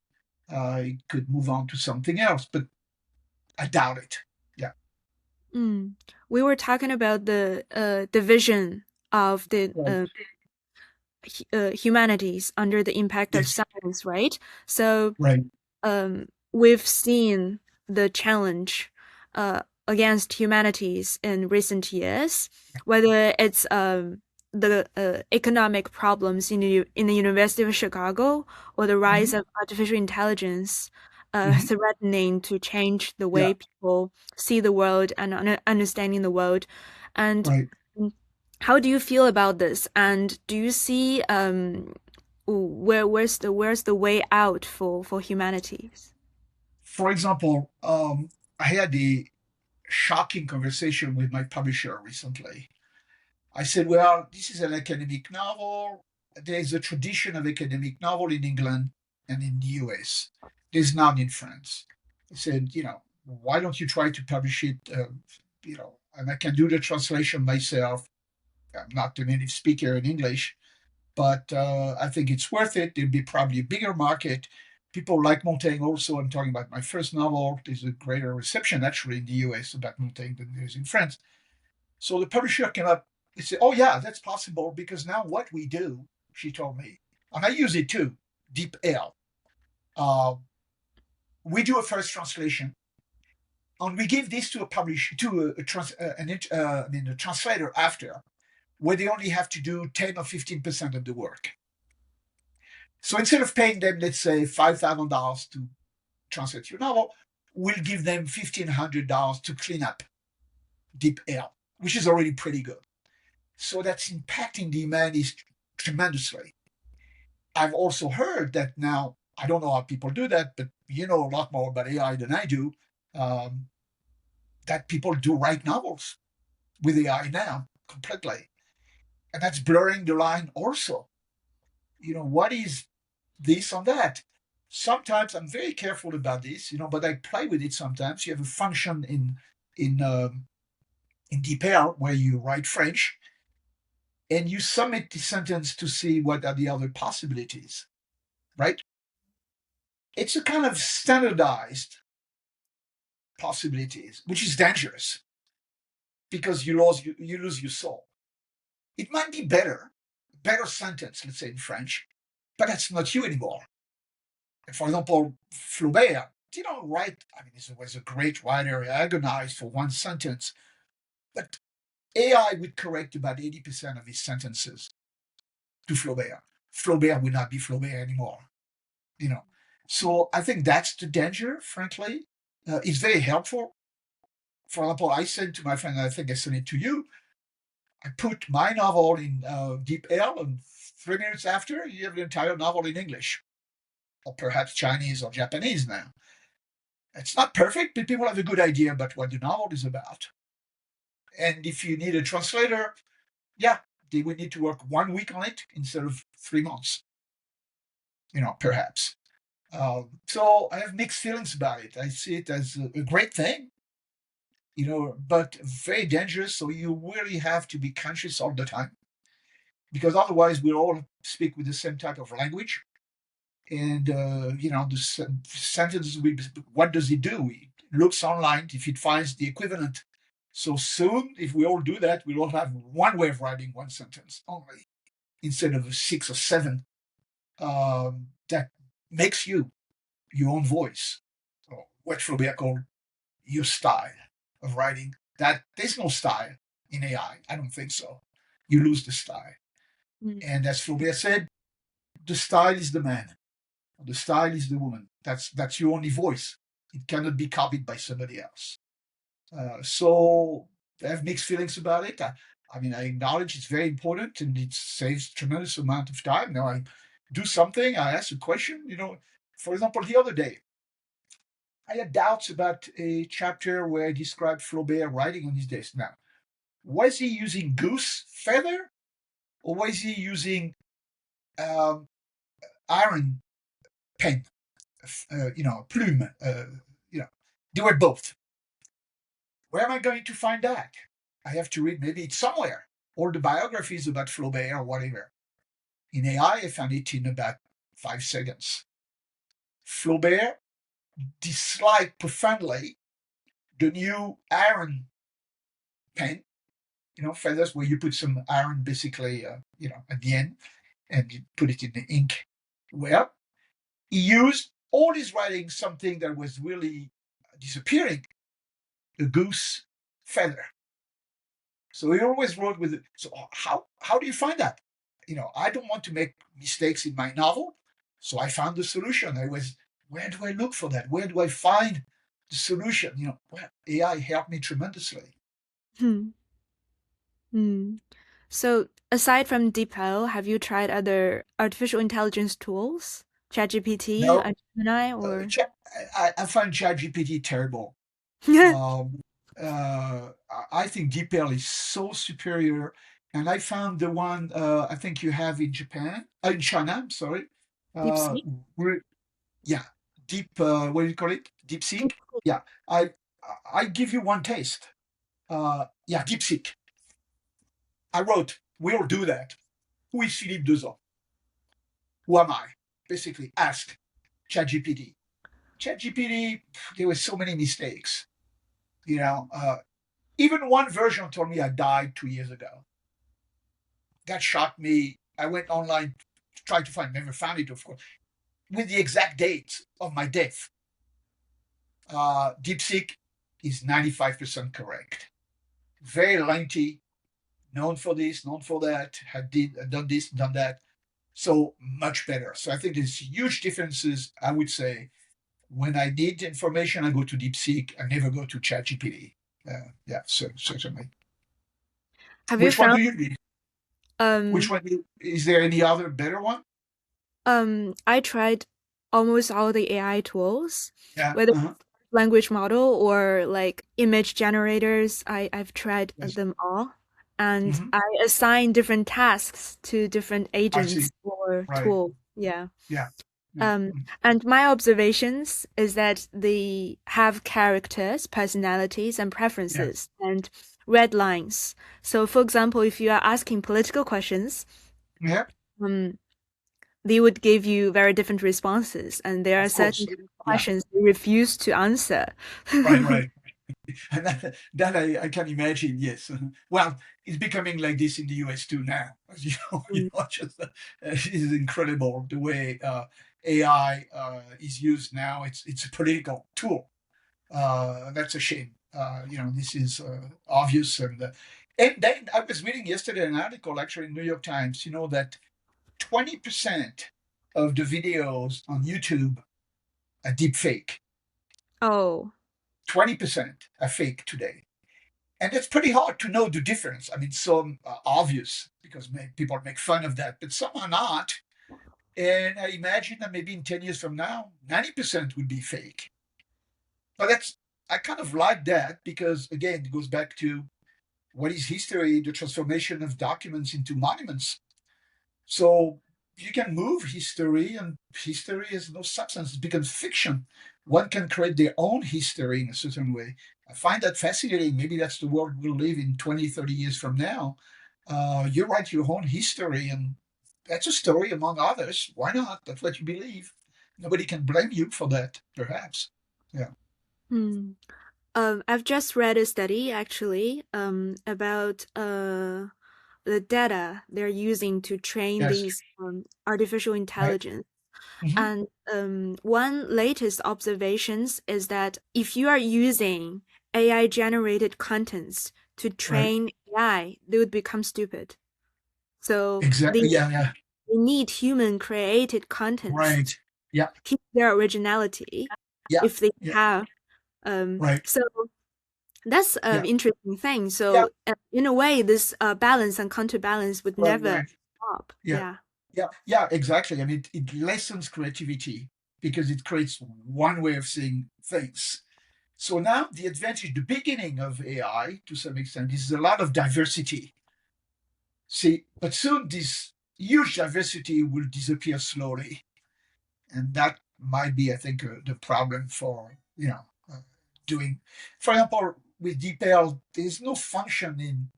I could move on to something else, but I doubt it. Yeah. Mm. We were talking about the division of the Right. humanities under the impact of Yes. science, right? So Right. we've seen the challenge against humanities in recent years, whether it's the economic problems in the University of Chicago or the rise Mhm. of artificial intelligence Mhm. threatening to change the Yeah. way people see the world and understanding the world. And Right. mm, how do you feel about this? And do you see where's the way out for humanities? For example, I had a shocking conversation with my publisher recently. I said, well, this is an academic novel. There's a tradition of academic novel in England and in the US. There's none in France. I said, why don't you try to publish it? And I can do the translation myself. I'm not the native speaker in English, but I think it's worth it. There'll be probably a bigger market. People like Montaigne also. I'm talking about my first novel. There's a greater reception actually in the US about Montaigne than there is in France. So the publisher came up and said, oh, yeah, that's possible because now what we do, she told me, and I use it too, Deep L. Uh, we do a first translation and we give this to a publisher, to a translator after, where they only have to do 10 or 15% of the work. So instead of paying them, let's say, $5,000 to translate your novel, we'll give them $1,500 to clean up Deep L, which is already pretty good. So that's impacting demand is tremendously. I've also heard that now, I don't know how people do that, but you know a lot more about AI than I do, um, that people do write novels with AI now completely. And that's blurring the line also. What is this on that? Sometimes I'm very careful about this, but I play with it sometimes. You have a function in DeepL where you write French and you submit the sentence to see what are the other possibilities, right? It's a kind of standardized possibilities, which is dangerous because you lose your soul. It might be better sentence, let's say in French, but that's not you anymore. For example, Flaubert didn't write. I mean, he was a great writer. He agonized for one sentence, but AI would correct about 80% of his sentences to Flaubert. Flaubert would not be Flaubert anymore. You know, So I think that's the danger, frankly. It's very helpful. For example, I sent to my friend, I think I sent it to you, I put my novel in DeepL, and 3 minutes after, you have the entire novel in English, or perhaps Chinese or Japanese now. It's not perfect, but people have a good idea about what the novel is about. And if you need a translator, yeah, they would need to work 1 week on it instead of 3 months, perhaps. So I have mixed feelings about it. I see it as a great thing, but very dangerous. So you really have to be conscious all the time, because otherwise we'll all speak with the same type of language. And, the sentences, what does it do? It looks online if it finds the equivalent. So soon, if we all do that, we'll all have one way of writing one sentence only, instead of 6 or 7 that makes you your own voice. So what Flaubert called your style of writing. That there's no style in AI. I don't think so. You lose the style. Mm. And as Flaubert said, the style is the man, the style is the woman. That's your only voice. It cannot be copied by somebody else. So I have mixed feelings about it. I mean, I acknowledge it's very important and it saves tremendous amount of time. Now I do something, I ask a question. For example, the other day, I had doubts about a chapter where I described Flaubert writing on his desk. Now, was he using goose feather or was he using um, iron pen, plume? They were both. Where am I going to find that? I have to read, maybe it's somewhere, all the biographies about Flaubert or whatever. In AI, I found it in about 5 seconds. Flaubert disliked profoundly the new iron pen, feathers, where you put some iron basically, at the end, and you put it in the ink. Well, he used all his writing something that was really disappearing, a goose feather. So he always wrote with it. So how do you find that? I don't want to make mistakes in my novel. So I found the solution. Where do I look for that? Where do I find the solution? Well, AI helped me tremendously. Hmm. Hmm. So, aside from DeepL, have you tried other artificial intelligence tools? ChatGPT, No, Gemini, or I find ChatGPT terrible. Um, I think DeepL is so superior, and I found the one I think you have in Japan, in China. I'm sorry. Uh, DeepSeek? re- yeah, deep. What do you call it? Deep Deep. Seek. Yeah, I give you one taste. Yeah, Deep Seek. I wrote. We'll do that. Who is Philippe Desan? Who am I? Basically, ask ChatGPT. ChatGPT. There were so many mistakes. You know, uh, Even one version told me I died 2 years ago. That shocked me. I went online, tried to find, never found it, of course, with the exact date of my death. DeepSeek is 95% correct. Very lengthy, known for this, known for that, had done this, done that. So much better. So I think there's huge differences, I would say. When I need information, I go to DeepSeek. I never go to ChatGPT. Yeah, so certainly. Have you Which one found do you need? Which um one is there any other better one? I tried almost all the AI tools, Yeah. whether Uh-huh. language model or like image generators. I've tried Yes. them all, and Hmm. I assign different tasks to different I see. agents or Right. tools. Yeah. Yeah. Yeah. Mm. And my observations is that they have characters, personalities, and Yeah. preferences, and red lines. So, for example, if you are asking political questions, Yeah. um, they would give you very different responses, and there are Of certain course. Yeah. questions they refuse to answer. Right. Right. And that I can imagine. Yes. Well, it's becoming like this in the US too now. As you know, Mm. just it is incredible the way AI is used now. It's a political tool. That's a shame. This is obvious. And then I was reading yesterday an article, actually in New York Times, that 20% of the videos on YouTube a deep fake. Oh. 20% are fake today. And it's pretty hard to know the difference. I mean, some are obvious because people make fun of that, but some are not. And I imagine that maybe in 10 years from now, 90% would be fake. But I kind of like that because, again, it goes back to what is history, the transformation of documents into monuments. So you can move history, and history has no substance. It becomes fiction. One can create their own history in a certain way. I find that fascinating. Maybe that's the world we'll live in 20, 30 years from now. You write your own history, and that's a story among others. Why not? That's what you believe. Nobody can blame you for that, perhaps. Yeah. Hmm. I've just read a study actually about the data they're using to train Yes. these artificial Right. intelligence. Hmm. And one latest observations is that if you are using AI generated contents to Right. train AI, they would become stupid. So Exactly. Yeah. Yeah. they need human created contents Right. Yeah. to keep their originality Yeah. if they Yeah. have. Right. So that's an Yeah. interesting thing. Yeah. So in a way, this balance and counterbalance would Right. never Right. stop. Yeah. Yeah. Yeah. Yeah. Exactly. I mean, it lessens creativity because it creates one way of seeing things. So now the advantage, the beginning of AI to some extent, is a lot of diversity. See, but soon this huge diversity will disappear slowly, and that might be, I think, the problem for doing. For example, with DeepL, there's no function in.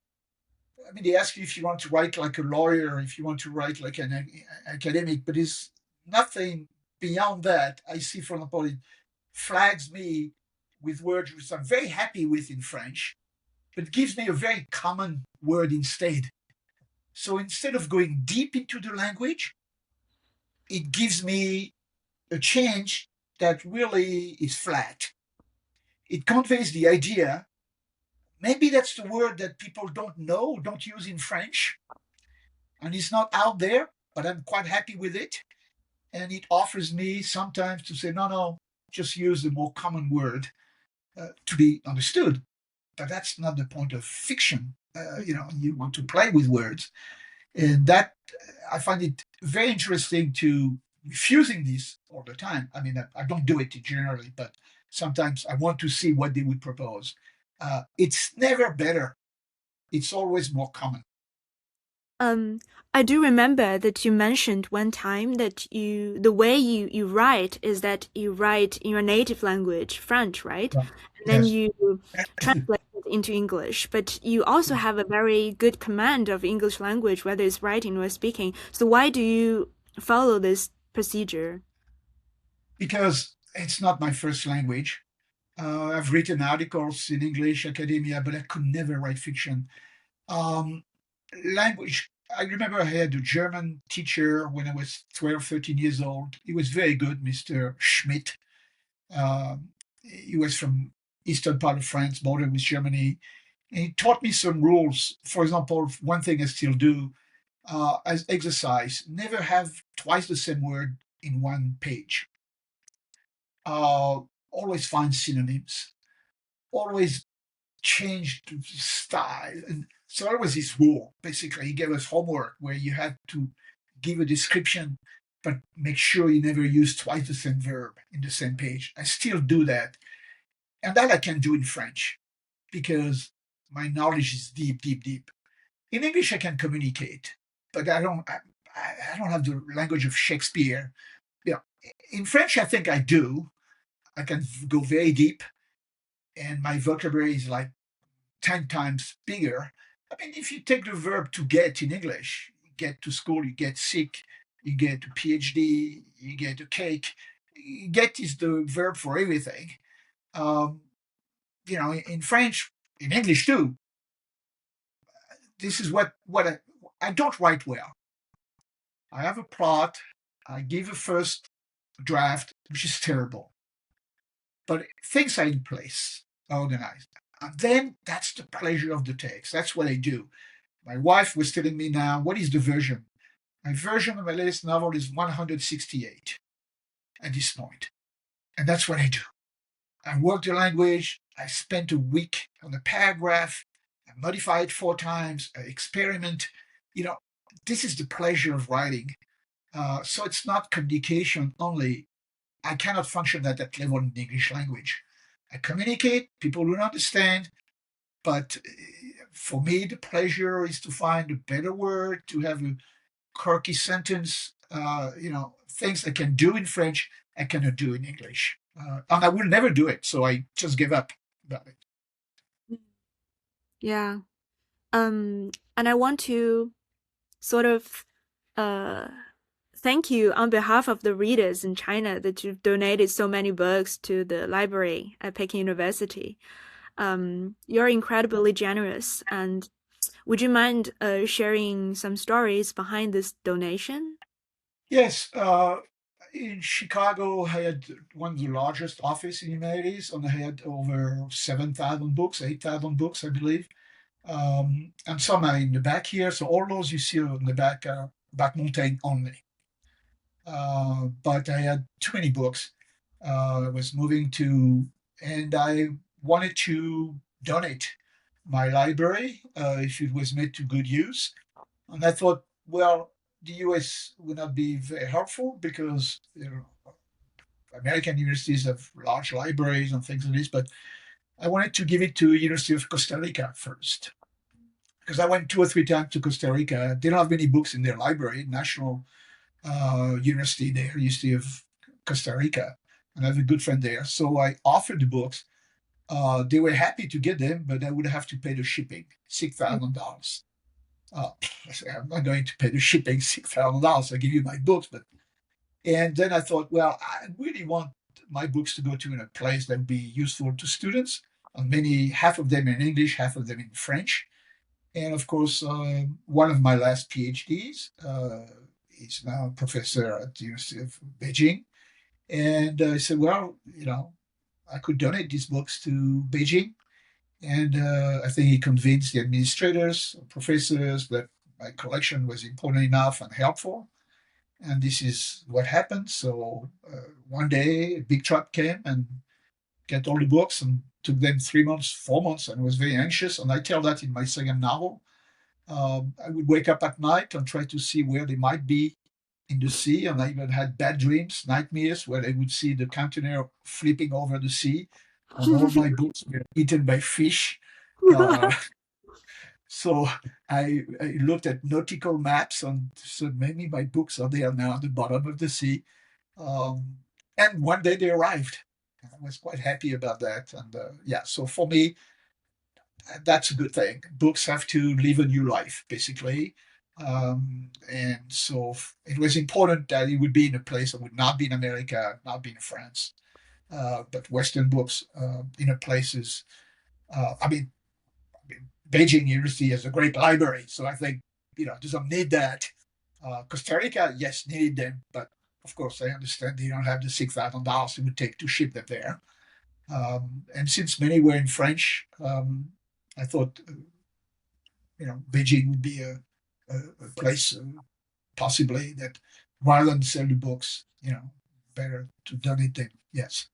I mean, they ask you if you want to write like a lawyer, if you want to write like an academic, but it's nothing beyond that. I see, for example, it flags me with words which I'm very happy with in French, but it gives me a very common word instead. So instead of going deep into the language, it gives me a change that really is flat. It conveys the idea. Maybe that's the word that people don't know, don't use in French, and it's not out there, but I'm quite happy with it. And it offers me sometimes to say, no, no, just use the more common word to be understood. But that's not the point of fiction. You want to play with words. And that I find it very interesting to refusing this all the time. I mean, I don't do it generally, but sometimes I want to see what they would propose. It's never better. It's always more common. Um, I do remember that you mentioned one time that the way you write is that you write in your native language, French, right? Yeah. And then Yes. you translate it into English. But you also have a very good command of English language, whether it's writing or speaking. So why do you follow this procedure? Because it's not my first language. I've written articles in English academia, but I could never write fiction. Um, Language. I remember I had a German teacher when I was 12, 13 years old. He was very good, Mr. Schmidt. He was from eastern part of France, border with Germany. And he taught me some rules. For example, one thing I still do as exercise, never have twice the same word in one page. Uh, Always find synonyms. Always change the style. And so that was his rule. Basically, he gave us homework where you had to give a description, but make sure you never use twice the same verb in the same page. I still do that. And that I can do in French because my knowledge is deep, deep, deep. In English, I can communicate, but I don't have the language of Shakespeare. Yeah. In French, I think I do. I can go very deep, and my vocabulary is like 10 times bigger. I mean, if you take the verb to get in English, you get to school, you get sick, you get a PhD, you get a cake. Get is the verb for everything. Um, in French, in English too, this is what I don't write well. I have a plot, I give a first draft, which is terrible, but things are in place, organized. And then that's the pleasure of the text. That's what I do. My wife was telling me now, what is the version? My version of my latest novel is 168 at this point. And that's what I do. I work the language. I spend a week on a paragraph. I modify it 4 times. I experiment. You know, this is the pleasure of writing. So it's not communication only. I cannot function at that level in the English language. I communicate, people don't understand, but for me, the pleasure is to find a better word, to have a quirky sentence, things I can do in French, I cannot do in English. And I will never do it, so I just give up about it. Yeah. And I want to sort of uh thank you on behalf of the readers in China that you've donated so many books to the library at Peking University. You're incredibly generous, and would you mind sharing some stories behind this donation? Yes, in Chicago, I had one of the largest office in humanities, and I had over 7,000 books, 8,000 books, I believe. And some are in the back here. So all those you see on the back are back mountain only. But I had too many books. I was moving to, and I wanted to donate my library if it was made to good use. And I thought, well, the US would not be very helpful because American universities have large libraries and things like this. But I wanted to give it to University of Costa Rica first because I went 2 or 3 times to Costa Rica. They don't have many books in their library, national university there, University of Costa Rica, and I have a good friend there. So I offered the books. They were happy to get them, but I would have to pay the shipping, $6,000. Uh, I said, I'm not going to pay the shipping $6,000. I'll give you my books, but and then I thought, well, I really want my books to go to in a place that would be useful to students. And half of them in English, half of them in French. And of course, one of my last PhDs is now a professor at the University of Beijing. And I said, well, I could donate these books to Beijing. And I think he convinced the administrators, professors, that my collection was important enough and helpful. And this is what happened. So one day, a big truck came and got all the books and took them 3 months, 4 months, and I was very anxious. And I tell that in my second novel. I would wake up at night and try to see where they might be in the sea. And I even had bad dreams, nightmares, where I would see the container flipping over the sea and all my books were eaten by fish. Uh, so I looked at nautical maps and said, maybe my books are there now at the bottom of the sea. Um, and one day they arrived. I was quite happy about that. And yeah, so for me, that's a good thing. Books have to live a new life, basically. And so it was important that it would be in a place that would not be in America, not be in France, but Western books in a places. Beijing University has a great library, so I think doesn't need that. Costa Rica, yes, needed them, but of course I understand they don't have the $6,000 it would take to ship them there. And since many were in French, I thought Beijing would be a place possibly that rather than sell the books, better to donate them. Yes,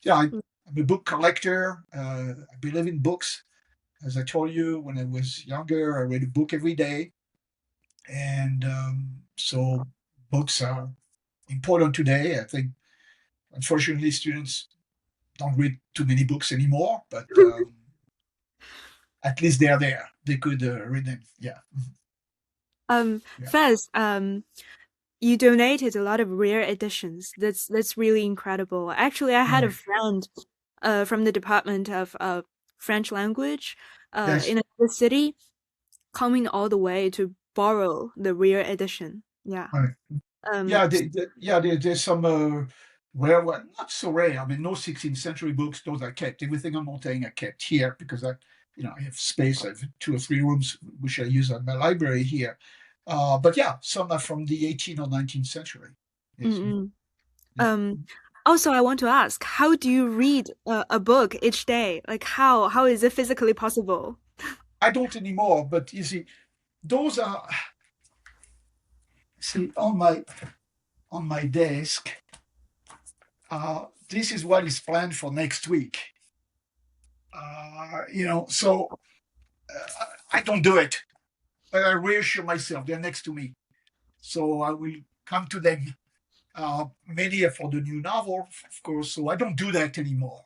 yeah, I'm a book collector. I believe in books. As I told you, when I was younger, I read a book every day, and so books are important today. I think, unfortunately, students don't read too many books anymore, but at least they are there. They could read them. Yeah. Yeah. First, you donated a lot of rare editions. That's really incredible. Actually, I had a Right. friend from the Department of French language Yes. in another city coming all the way to borrow the rare edition. Yeah. Right. Um, Yeah, there's some rare one, not so rare. I mean, no 16th century books, those are kept. Everything I'm Montaigne I kept here because I have space. I have 2 or 3 rooms which I use at my library here. But yeah, some are from the 18th or 19th century. Yes. mm-mm. Yeah. Um, Also, I want to ask, how do you read a book each day? Like, how is it physically possible? I don't anymore, but you see, those are see on my desk. this is what is planned for next week. So I don't do it, but I reassure myself they're next to me. So I will come to them. Many are for the new novel, of course. So I don't do that anymore.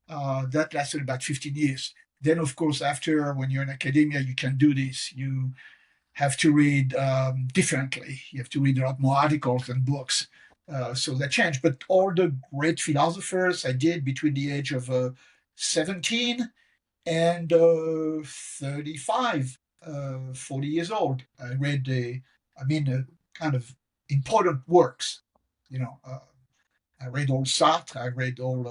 That lasted about 15 years. Then, of course, after when you're in academia, you can do this. You have to read differently. You have to read a lot more articles and books. So that changed. But all the great philosophers I did between the age of 17 and 35, 40 years old. I read kind of important works. You know, I read all Sartre, I read all,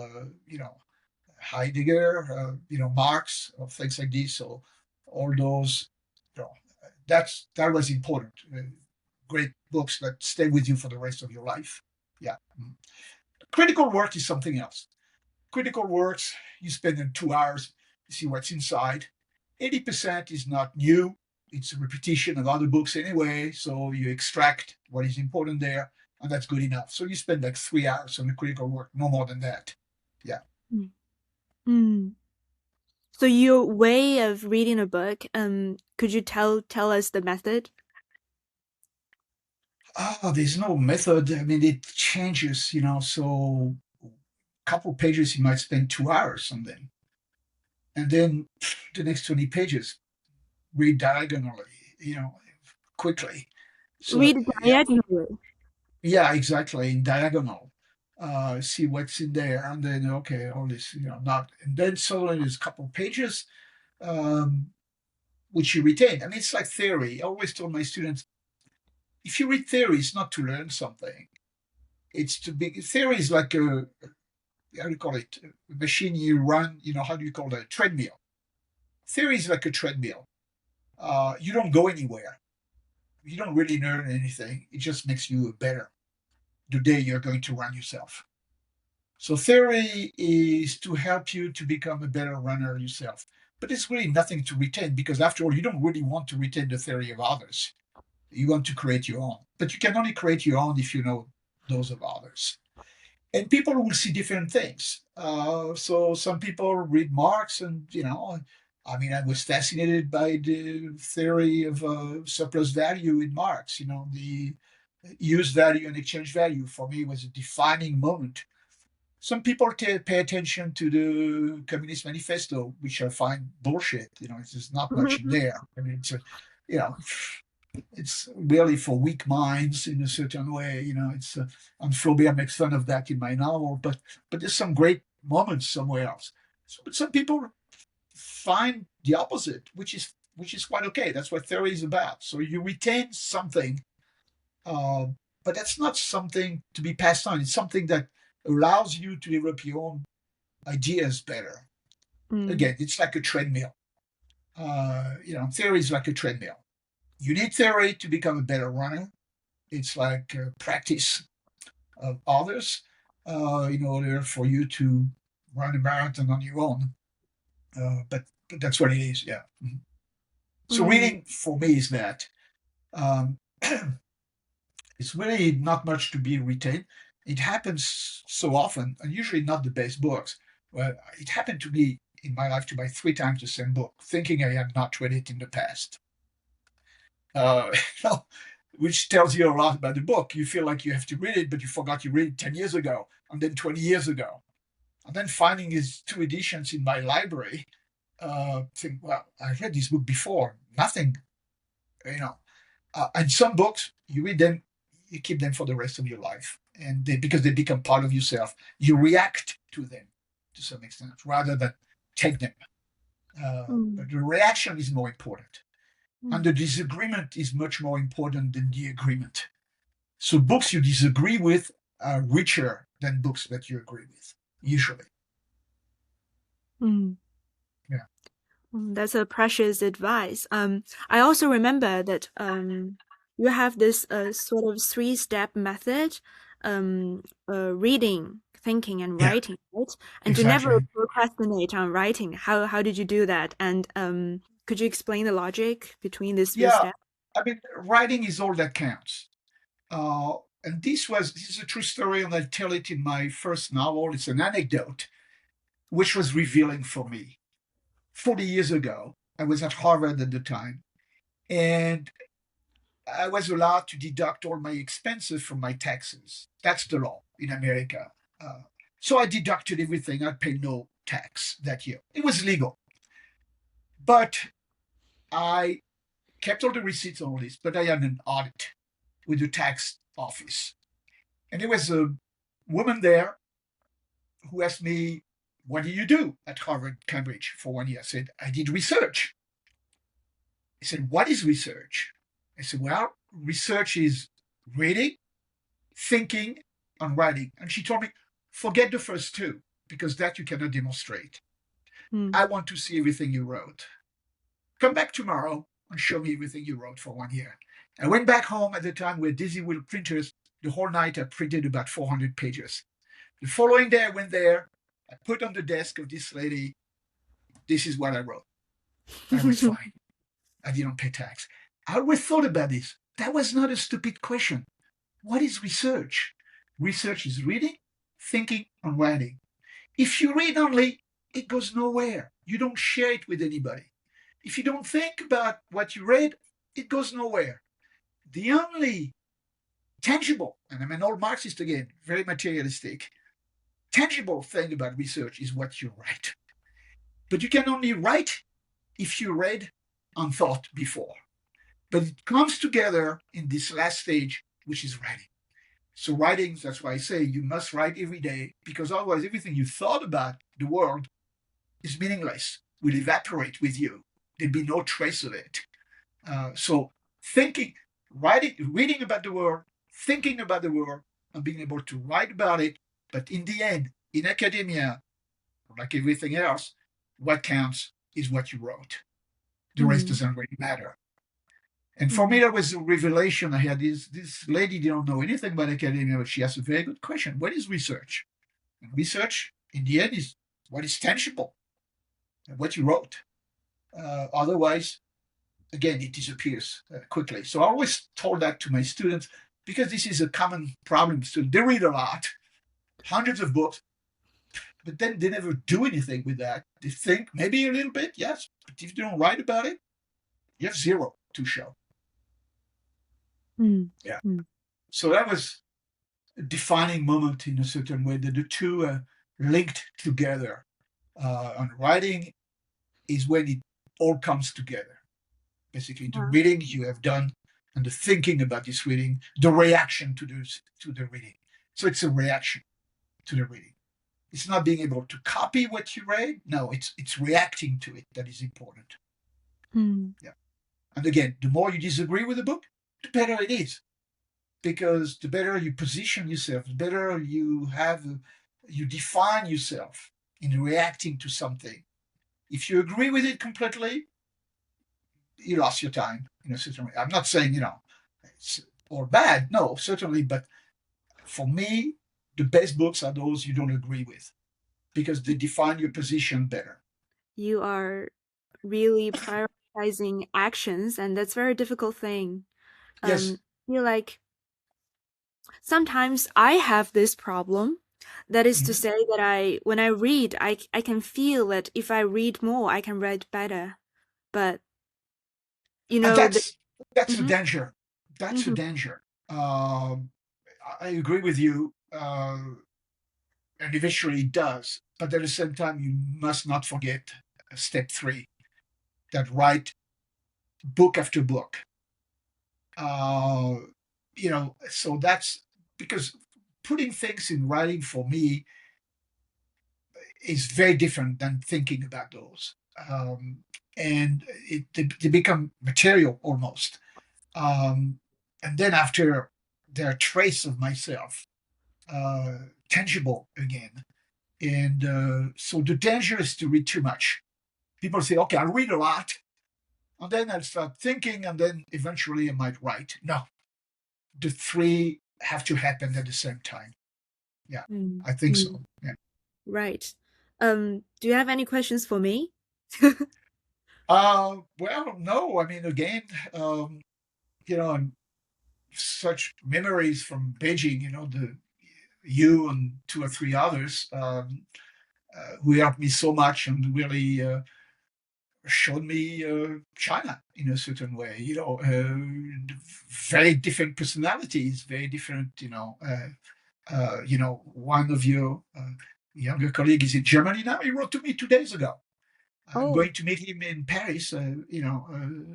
Heidegger, Marx, or things like this. So all those, you know, that was important. Great books that stay with you for the rest of your life. Yeah. Mm. Critical work is something else. Critical works, you spend in 2 hours, you see what's inside. 80% is not new. It's a repetition of other books anyway. So you extract what is important there, and that's good enough. So you spend like 3 hours on the critical work, no more than that. Yeah. Mm. Mm. So your way of reading a book, could you tell us the method? There's no method. I mean, it changes, So a couple pages, you might spend 2 hours on them. And then the next 20 pages, read diagonally, quickly. So, Read yeah, diagonally. yeah, exactly, in diagonal. See what's in there. And then, okay, all this, not. And then suddenly there's a couple pages, um, which you retain. I mean, it's like theory. I always told my students, if you read theory, it's not to learn something. It's to be, theory is like how do you call it? A machine you run, how do you call that? Treadmill. Theory is like a treadmill. You don't go anywhere. You don't really learn anything. It just makes you better the day you're going to run yourself. So theory is to help you to become a better runner yourself. But it's really nothing to retain because after all, you don't really want to retain the theory of others. You want to create your own. But you can only create your own if you know those of others. And people will see different things. So some people read Marx, and I mean, I was fascinated by the theory of surplus value in Marx. The use value and exchange value for me was a defining moment. Some people pay attention to the Communist Manifesto, which I find bullshit. There's not much in there. I mean, you know, it's really for weak minds in a certain way. It's and Flaubert makes fun of that in my novel, but there's some great moments somewhere else. But some people find the opposite, which is quite okay. That's what theory is about. So you retain something, uh, but that's not something to be passed on. It's something that allows you to develop your own ideas better. Mm. Again, it's like a treadmill. Theory is like a treadmill. You need theory to become a better runner. It's like practice of others in order for you to run a marathon on your own. But that's what it is, yeah. Mhm. So Mm. reading for me is that um, it's really not much to be retained. It happens so often, and usually not the best books. Well, it happened to me in my life to buy 3 times the same book, thinking I had not read it in the past. Uh, which tells you a lot about the book. You feel like you have to read it, but you forgot you read it 10 years ago, and then 20 years ago. And then finding his 2 editions in my library, think, well, I read this book before. Nothing, you know. And some books, you read them, you keep them for the rest of your life. And because they become part of yourself, you react to them to some extent rather than take them. Mm. But the reaction is more important. And Mm. the disagreement is much more important than the agreement. So books you disagree with are richer than books that you agree with, usually. Mm. Yeah. That's a precious advice. I also remember that you have this sort of three-step method, reading, thinking, and Yeah, writing, right? And you never exactly. procrastinate on writing. How did you do that? And could you explain the logic between these three Yeah. steps? I mean, writing is all that counts. And this is a true story, and I tell it in my first novel. It's an anecdote which was revealing for me. 40 years ago, I was at Harvard at the time, and I was allowed to deduct all my expenses from my taxes. That's the law in America. Uh, so I deducted everything. I paid no tax that year. It was legal. But I kept all the receipts on all this, but I had an audit with the tax office. And there was a woman there who asked me, "What do you do at Harvard, Cambridge for 1 year?" I said, "I did research." He said, "What is research?" I said, "Well, research is reading, thinking, and writing." And she told me, "Forget the first two, because that you cannot demonstrate. Mm. I want to see everything you wrote. Come back tomorrow and show me everything you wrote for 1 year." I went back home at the time with Dizzy Wheel printers. The whole night I printed about 400 pages. The following day I went there, I put on the desk of this lady, "This is what I wrote." I was fine. I didn't pay tax. I always thought about this. That was not a stupid question. What is research? Research is reading, thinking, and writing. If you read only, it goes nowhere. You don't share it with anybody. If you don't think about what you read, it goes nowhere. The only tangible, and I'm an old Marxist again, very materialistic, tangible thing about research is what you write. But you can only write if you read and thought before. But it comes together in this last stage, which is writing. So writing, that's why I say you must write every day, because otherwise everything you thought about the world is meaningless, will evaporate with you. There'd be no trace of it. So thinking, writing, reading about the world, thinking about the world, and being able to write about it. But in the end, in academia, like everything else, what counts is what you wrote. The rest Mm. doesn't really matter. And for me, Mm. that was a revelation. I had this lady didn't know anything about academia, but she asked a very good question. What is research? And research, in the end, is what is tangible, what you wrote. Otherwise, again, it disappears quickly. So I always told that to my students because this is a common problem. So they read a lot, hundreds of books, but then they never do anything with that. They think maybe a little bit, yes, but if you don't write about it, you have zero to show. Mm. Yeah. Mm. So that was a defining moment in a certain way that the two linked together. And writing is when it all comes together. Basically, the Wow. reading you have done and the thinking about this reading, the reaction to the reading. So it's a reaction to the reading. It's not being able to copy what you read. No, it's reacting to it that is important. Mm. Yeah. And again, the more you disagree with the book, the better it is. Because the better you position yourself, the better you define yourself in reacting to something. If you agree with it completely, you lost your time in a certain way. I'm not saying, it's or bad, no, certainly, but for me, the best books are those you don't agree with because they define your position better. You are really prioritizing actions, and that's a very difficult thing. Yes. I feel like sometimes I have this problem. That is to Mhm. say that when I read, I can feel that if I read more, I can write better. But you And know, the, that's a hmm danger. That's a hmm danger. I agree with you, and eventually it does. But at the same time, you must not forget step three: that write book after book. Uh, so that's because putting things in writing for me is very different than thinking about those. And they become material almost. Um, and then after they're a trace of myself, uh, tangible again. And so the danger is to read too much. People say, okay, I'll read a lot, and then I'll start thinking, and then eventually I might write. No, the three have to happen at the same time. Yeah, mm, I think mm, so. Yeah. right. Do you have any questions for me? Well, no, I mean, again, um, you know, such memories from Beijing. The you and two or three others who helped me so much and really showed me China in a certain way. Very different personalities, very different. One of your younger colleagues is in Germany now. He wrote to me 2 days ago. I'm Oh, going to meet him in Paris,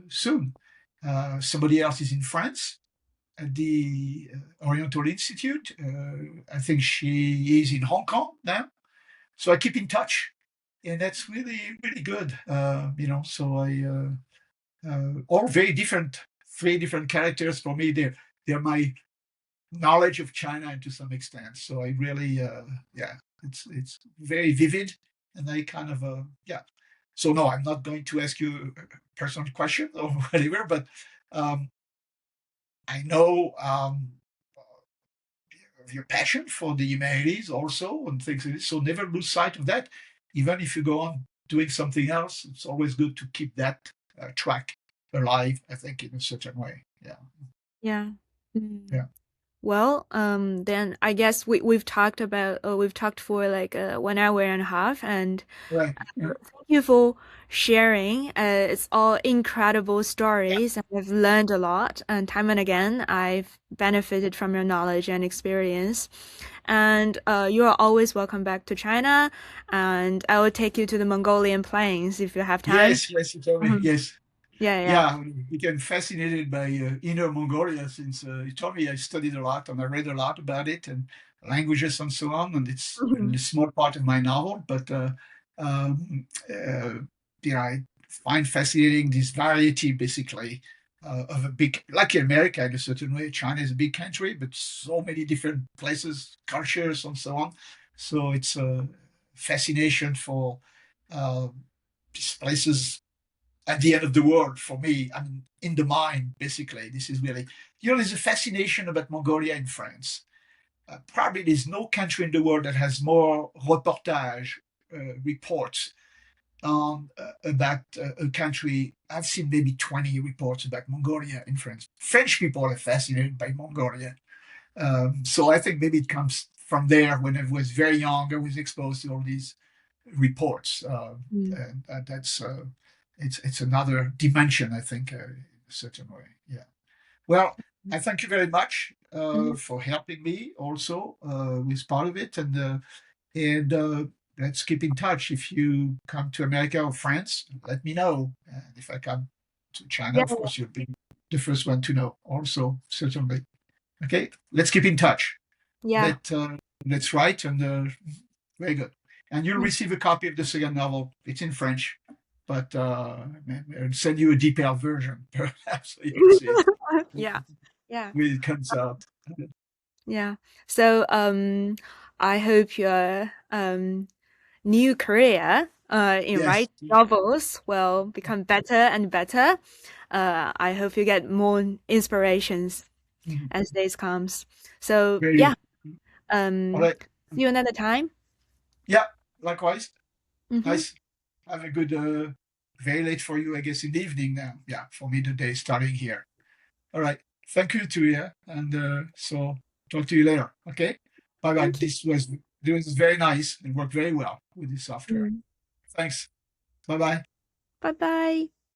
soon. Somebody else is in France at the Oriental Institute. I think she is in Hong Kong now. So I keep in touch, and that's really, really good. So all very different, three different characters for me. They're my knowledge of China to some extent. So I really, yeah, it's very vivid, and I kind of, yeah. So no, I'm not going to ask you a personal question or whatever, but um, I know of your passion for the humanities also and things like this. So never lose sight of that. Even if you go on doing something else, it's always good to keep that track alive. I think in a certain way. Yeah, yeah. Mm. yeah, Well, then I guess we've talked for like 1 hour and a half, and right. Yeah, thank you for sharing. It's all incredible yeah. stories, and I've learned a lot, and time and again, I've benefited from your knowledge and experience. And you are always welcome back to China, and I will take you to the Mongolian plains if you have time. Yes, yes, you told me. Mhm. Yes. Yeah, yeah. Yeah, became fascinated by Inner Mongolia since you told me I studied a lot and I read a lot about it and languages and so on. And it's Mhm. a small part of my novel, but yeah, I find fascinating this variety basically of a big, like America in a certain way. China is a big country, but so many different places, cultures, and so on. So it's a fascination for uh, these places at the end of the world for me. I mean, in the mind, basically. This is really, there's a fascination about Mongolia in France. Probably there's no country in the world that has more reportage reports on about a country. I've seen maybe 20 reports about Mongolia in France. French people are fascinated by Mongolia. So I think maybe it comes from there. When I was very young, I was exposed to all these reports. Mm. And that's it's another dimension, I think, in a certain way. Yeah. Well, I thank you very much Mhm. for helping me also with part of it, and let's keep in touch. If you come to America or France, let me know. And if I come to China, Yeah, of course, you'll be the first one to know. Also, certainly. Okay, let's keep in touch. yeah. Let's write and very good. And you'll Mm. receive a copy of the second novel. It's in French, but I'll send you a detailed version, perhaps, so you can see it Yeah. Yeah. when it comes out. Yeah. So, I hope your new career in Yes. writing novels will become better and better. I hope you get more inspirations Mhm. as days comes. So, Very yeah. good. All right. See you another time. Yeah, likewise. Mm-hmm. Nice. Have a good, very late for you, I guess, in the evening now. Yeah, for me, the day starting here. All right. Thank you to you. And so talk to you later. Okay. Bye bye. Thank you. This was very nice and worked very well with this software. Mm. Thanks. Bye bye. Bye bye.